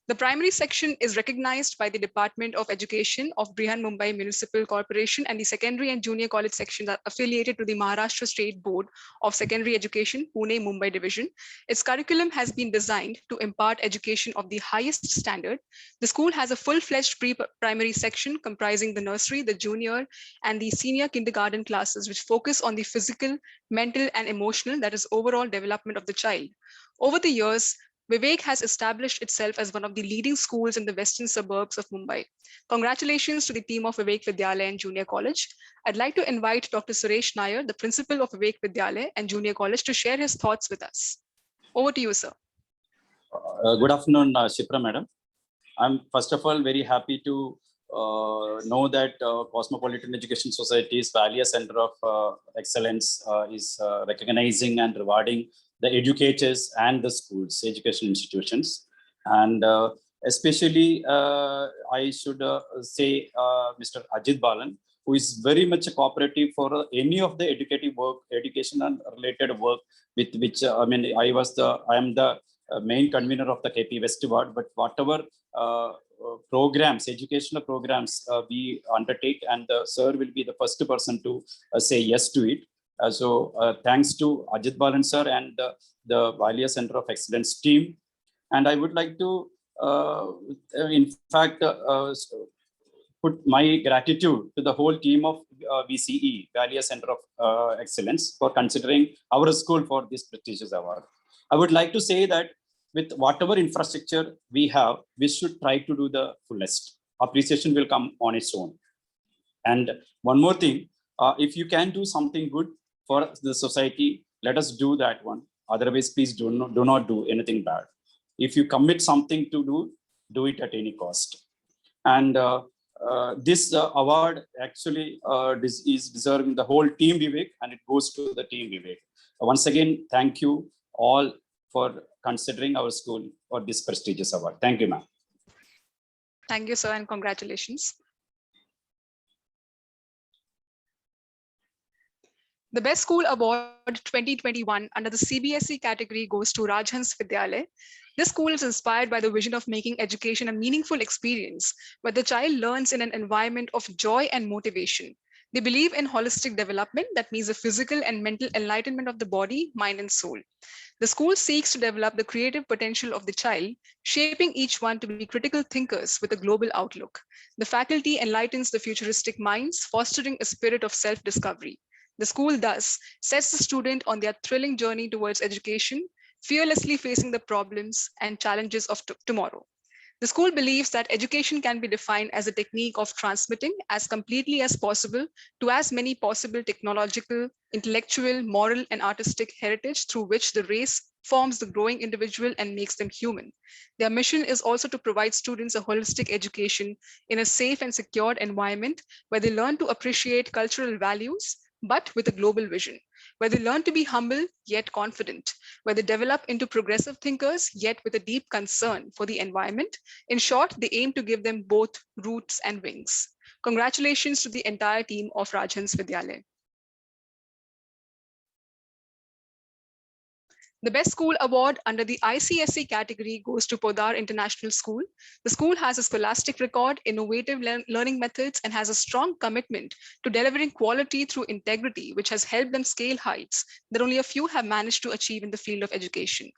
The primary section is recognized by the Department of Education of Brihan Mumbai Municipal Corporation, and the secondary and junior college sections are affiliated to the Maharashtra State Board of Secondary Education, Pune Mumbai Division. Its curriculum has been designed to impart education of the highest standard. The school has a full-fledged pre-primary section comprising the nursery, the junior, and the senior kindergarten classes, which focus on the physical, mental, and emotional, that is, overall development of the child. Over the years, Vivek has established itself as one of the leading schools in the western suburbs of Mumbai. Congratulations to the team of Vivek Vidyalaya and Junior College. I'd like to invite Dr. Suresh Nair, the principal of Vivek Vidyalaya and Junior College, to share his thoughts with us. Over to you, sir. Good afternoon, Shipra Madam. I'm first of all very happy to know that Cosmopolitan Education Society's Valia Center of Excellence is recognizing and rewarding the educators and the schools, education institutions. And especially, I should say Mr. Ajit Balan, who is very much cooperative for any of the educative work, education and related work with which, I mean, I am the main convener of the KP West Ward, but whatever programs, educational programs we undertake, and the sir will be the first person to say yes to it. So thanks to Ajit Balan sir and the Valia Center of Excellence team. And I would like to, in fact, put my gratitude to the whole team of VCE, Valia Center of Excellence, for considering our school for this prestigious award. I would like to say that with whatever infrastructure we have, we should try to do the fullest. Appreciation will come on its own. And one more thing, if you can do something good for the society, let us do that one. Otherwise, please do not do anything bad. If you commit something to do it at any cost. And this award actually is deserving the whole team Vivek, and it goes to the team Vivek. Once again, thank you all for considering our school for this prestigious award. Thank you, ma'am. Thank you, sir, and congratulations. The Best School Award 2021 under the CBSE category goes to Rajhans Vidyalaya. This school is inspired by the vision of making education a meaningful experience where the child learns in an environment of joy and motivation. They believe in holistic development, that means the physical and mental enlightenment of the body, mind, and soul. The school seeks to develop the creative potential of the child, shaping each one to be critical thinkers with a global outlook. The faculty enlightens the futuristic minds, fostering a spirit of self-discovery. The school thus sets the student on their thrilling journey towards education, fearlessly facing the problems and challenges of tomorrow. The school believes that education can be defined as a technique of transmitting as completely as possible to as many possible technological, intellectual, moral, and artistic heritage through which the race forms the growing individual and makes them human. Their mission is also to provide students a holistic education in a safe and secured environment where they learn to appreciate cultural values, but with a global vision, where they learn to be humble yet confident, where they develop into progressive thinkers yet with a deep concern for the environment. In short, they aim to give them both roots and wings. Congratulations to the entire team of Rajhans Vidyalaya. The Best School Award under the ICSE category goes to Podar International School. The school has a scholastic record, innovative learning methods, and has a strong commitment to delivering quality through integrity, which has helped them scale heights that only a few have managed to achieve in the field of education.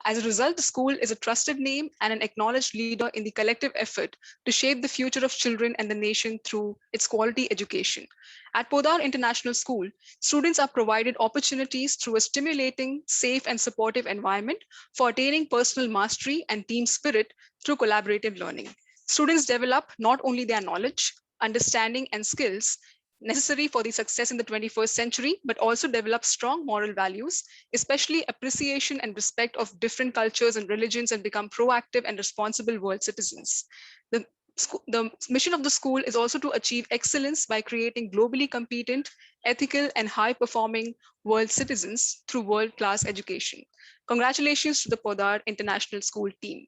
As a result, the school is a trusted name and an acknowledged leader in the collective effort to shape the future of children and the nation through its quality education. At Podar International School, students are provided opportunities through a stimulating, safe, and supportive environment for attaining personal mastery and team spirit through collaborative learning. Students develop not only their knowledge, understanding, and skills necessary for the success in the 21st century, but also develop strong moral values, especially appreciation and respect of different cultures and religions, and become proactive and responsible world citizens. The mission of the school is also to achieve excellence by creating globally competent, ethical, and high-performing world citizens through world-class education. Congratulations to the Podar International School team.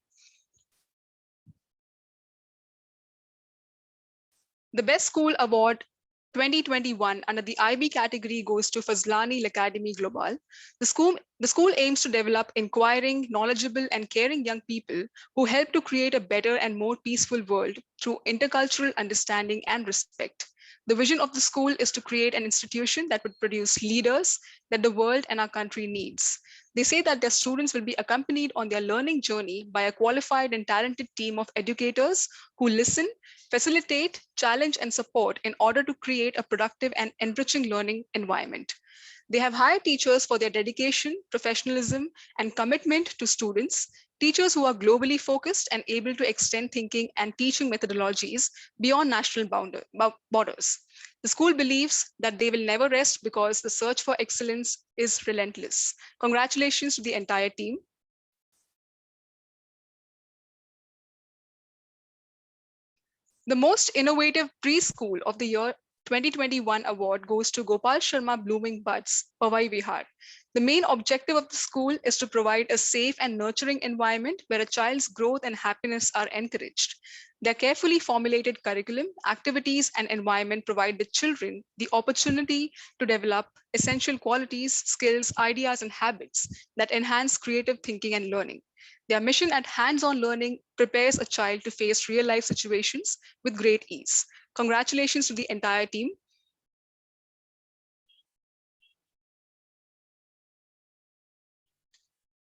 The Best School Award 2021 under the IB category goes to Fazlani L'Académie Globale. The school aims to develop inquiring, knowledgeable, and caring young people who help to create a better and more peaceful world through intercultural understanding and respect. The vision of the school is to create an institution that would produce leaders that the world and our country needs. They say that their students will be accompanied on their learning journey by a qualified and talented team of educators who listen, facilitate, challenge, and support in order to create a productive and enriching learning environment. They have hired teachers for their dedication, professionalism, and commitment to students, teachers who are globally focused and able to extend thinking and teaching methodologies beyond national borders. The school believes that they will never rest because the search for excellence is relentless. Congratulations to the entire team. The most innovative preschool of the year 2021 award goes to Gopal Sharma Blooming Buds, Pawai Vihar. The main objective of the school is to provide a safe and nurturing environment where a child's growth and happiness are encouraged. Their carefully formulated curriculum, activities, and environment provide the children the opportunity to develop essential qualities, skills, ideas, and habits that enhance creative thinking and learning. Their mission at hands-on learning prepares a child to face real-life situations with great ease. Congratulations to the entire team.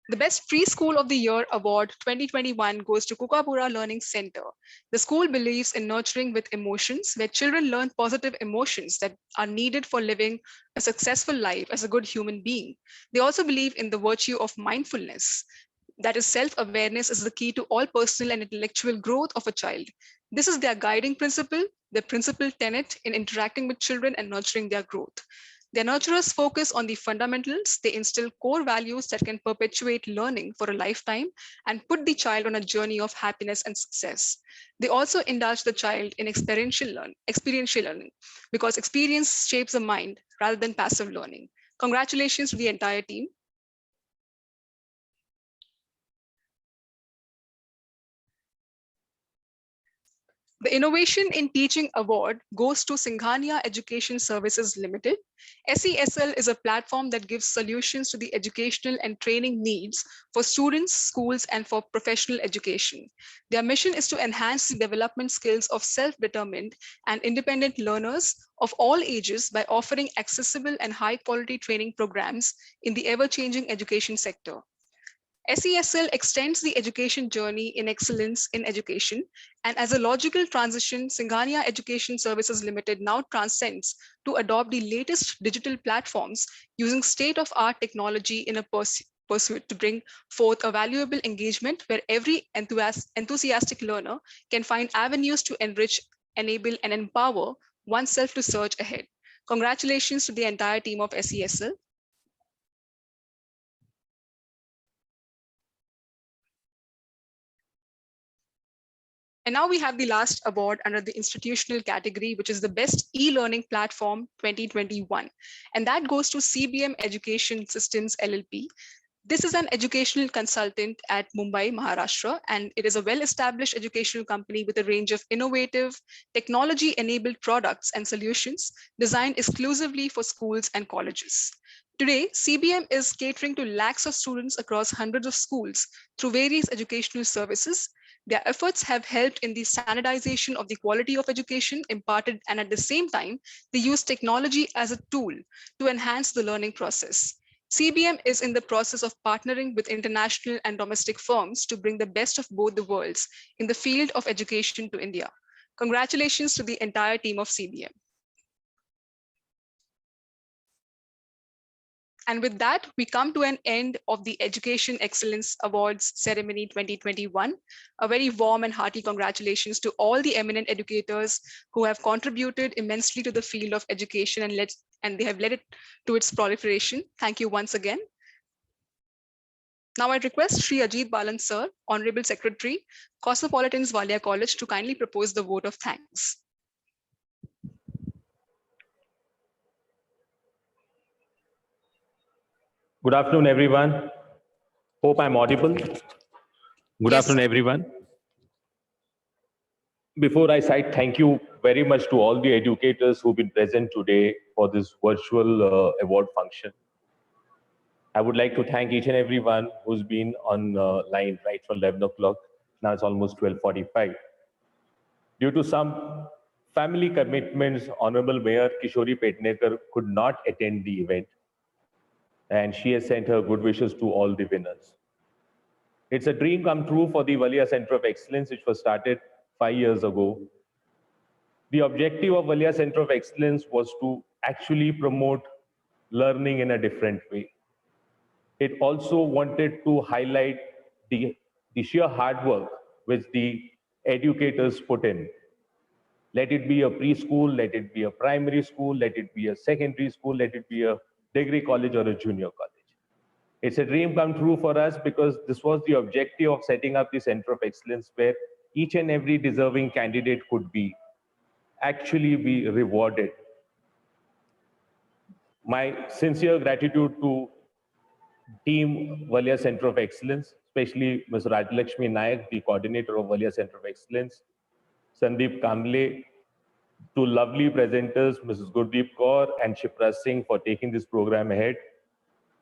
The Best Preschool of the Year Award 2021 goes to Kukapura Learning Center. The school believes in nurturing with emotions, where children learn positive emotions that are needed for living a successful life as a good human being. They also believe in the virtue of mindfulness. That is, self-awareness is the key to all personal and intellectual growth of a child. This is their guiding principle, their principal tenet in interacting with children and nurturing their growth. Their nurturers focus on the fundamentals. They instill core values that can perpetuate learning for a lifetime and put the child on a journey of happiness and success. They also indulge the child in experiential learning because experience shapes the mind rather than passive learning. Congratulations to the entire team. The Innovation in Teaching Award goes to Singhania Education Services Limited. SESL is a platform that gives solutions to the educational and training needs for students, schools, and for professional education. Their mission is to enhance the development skills of self-determined and independent learners of all ages by offering accessible and high-quality training programs in the ever-changing education sector. SESL extends the education journey in excellence in education, and as a logical transition, Singhania Education Services Limited now transcends to adopt the latest digital platforms using state-of-art technology in a pursuit to bring forth a valuable engagement where every enthusiastic learner can find avenues to enrich, enable, and empower oneself to surge ahead. Congratulations to the entire team of SESL. And now we have the last award under the institutional category, which is the Best E-Learning Platform 2021. And that goes to CBM Education Systems LLP. This is an educational consultant at Mumbai, Maharashtra, and it is a well-established educational company with a range of innovative, technology-enabled products and solutions designed exclusively for schools and colleges. Today, CBM is catering to lakhs of students across hundreds of schools through various educational services. Their efforts have helped in the standardization of the quality of education imparted, and at the same time, they use technology as a tool to enhance the learning process. CBM is in the process of partnering with international and domestic firms to bring the best of both the worlds in the field of education to India. Congratulations to the entire team of CBM. And with that, we come to an end of the Education Excellence Awards Ceremony 2021. A very warm and hearty congratulations to all the eminent educators who have contributed immensely to the field of education and they have led it to its proliferation. Thank you once again. Now I request Shri Ajit Balan Sir, Honorable Secretary, Cosmopolitan's Walia College, to kindly propose the vote of thanks. Good afternoon, everyone. Hope I'm audible. Good afternoon, everyone. Before I say thank you very much to all the educators who've been present today for this virtual award function. I would like to thank each and everyone who's been on line right from 11 o'clock. Now it's almost 12:45. Due to some family commitments, Honorable Mayor Kishori Petnekar could not attend the event, and she has sent her good wishes to all the winners. It's a dream come true for the Valia Center of Excellence, which was started 5 years ago. The objective of Valia Center of Excellence was to actually promote learning in a different way. It also wanted to highlight the sheer hard work which the educators put in. Let it be a preschool, let it be a primary school, let it be a secondary school, let it be a degree college or a junior college. It's a dream come true for us because this was the objective of setting up the Center of Excellence, where each and every deserving candidate could actually be rewarded. My sincere gratitude to Team Valia Center of Excellence, especially Ms. Rajlakshmi Nayak, the coordinator of Valia Center of Excellence, Sandeep Kamble, two lovely presenters, Mrs. Gurdeep Kaur and Shipra Singh, for taking this program ahead.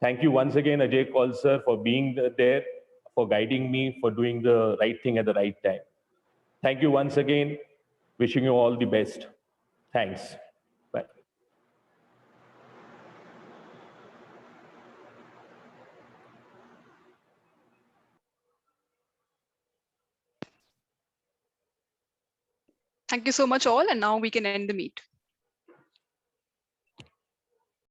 Thank you once again, Ajay Kaul sir, for being there, for guiding me, for doing the right thing at the right time. Thank you once again. Wishing you all the best. Thanks. Bye. Thank you so much all, and now we can end the meet.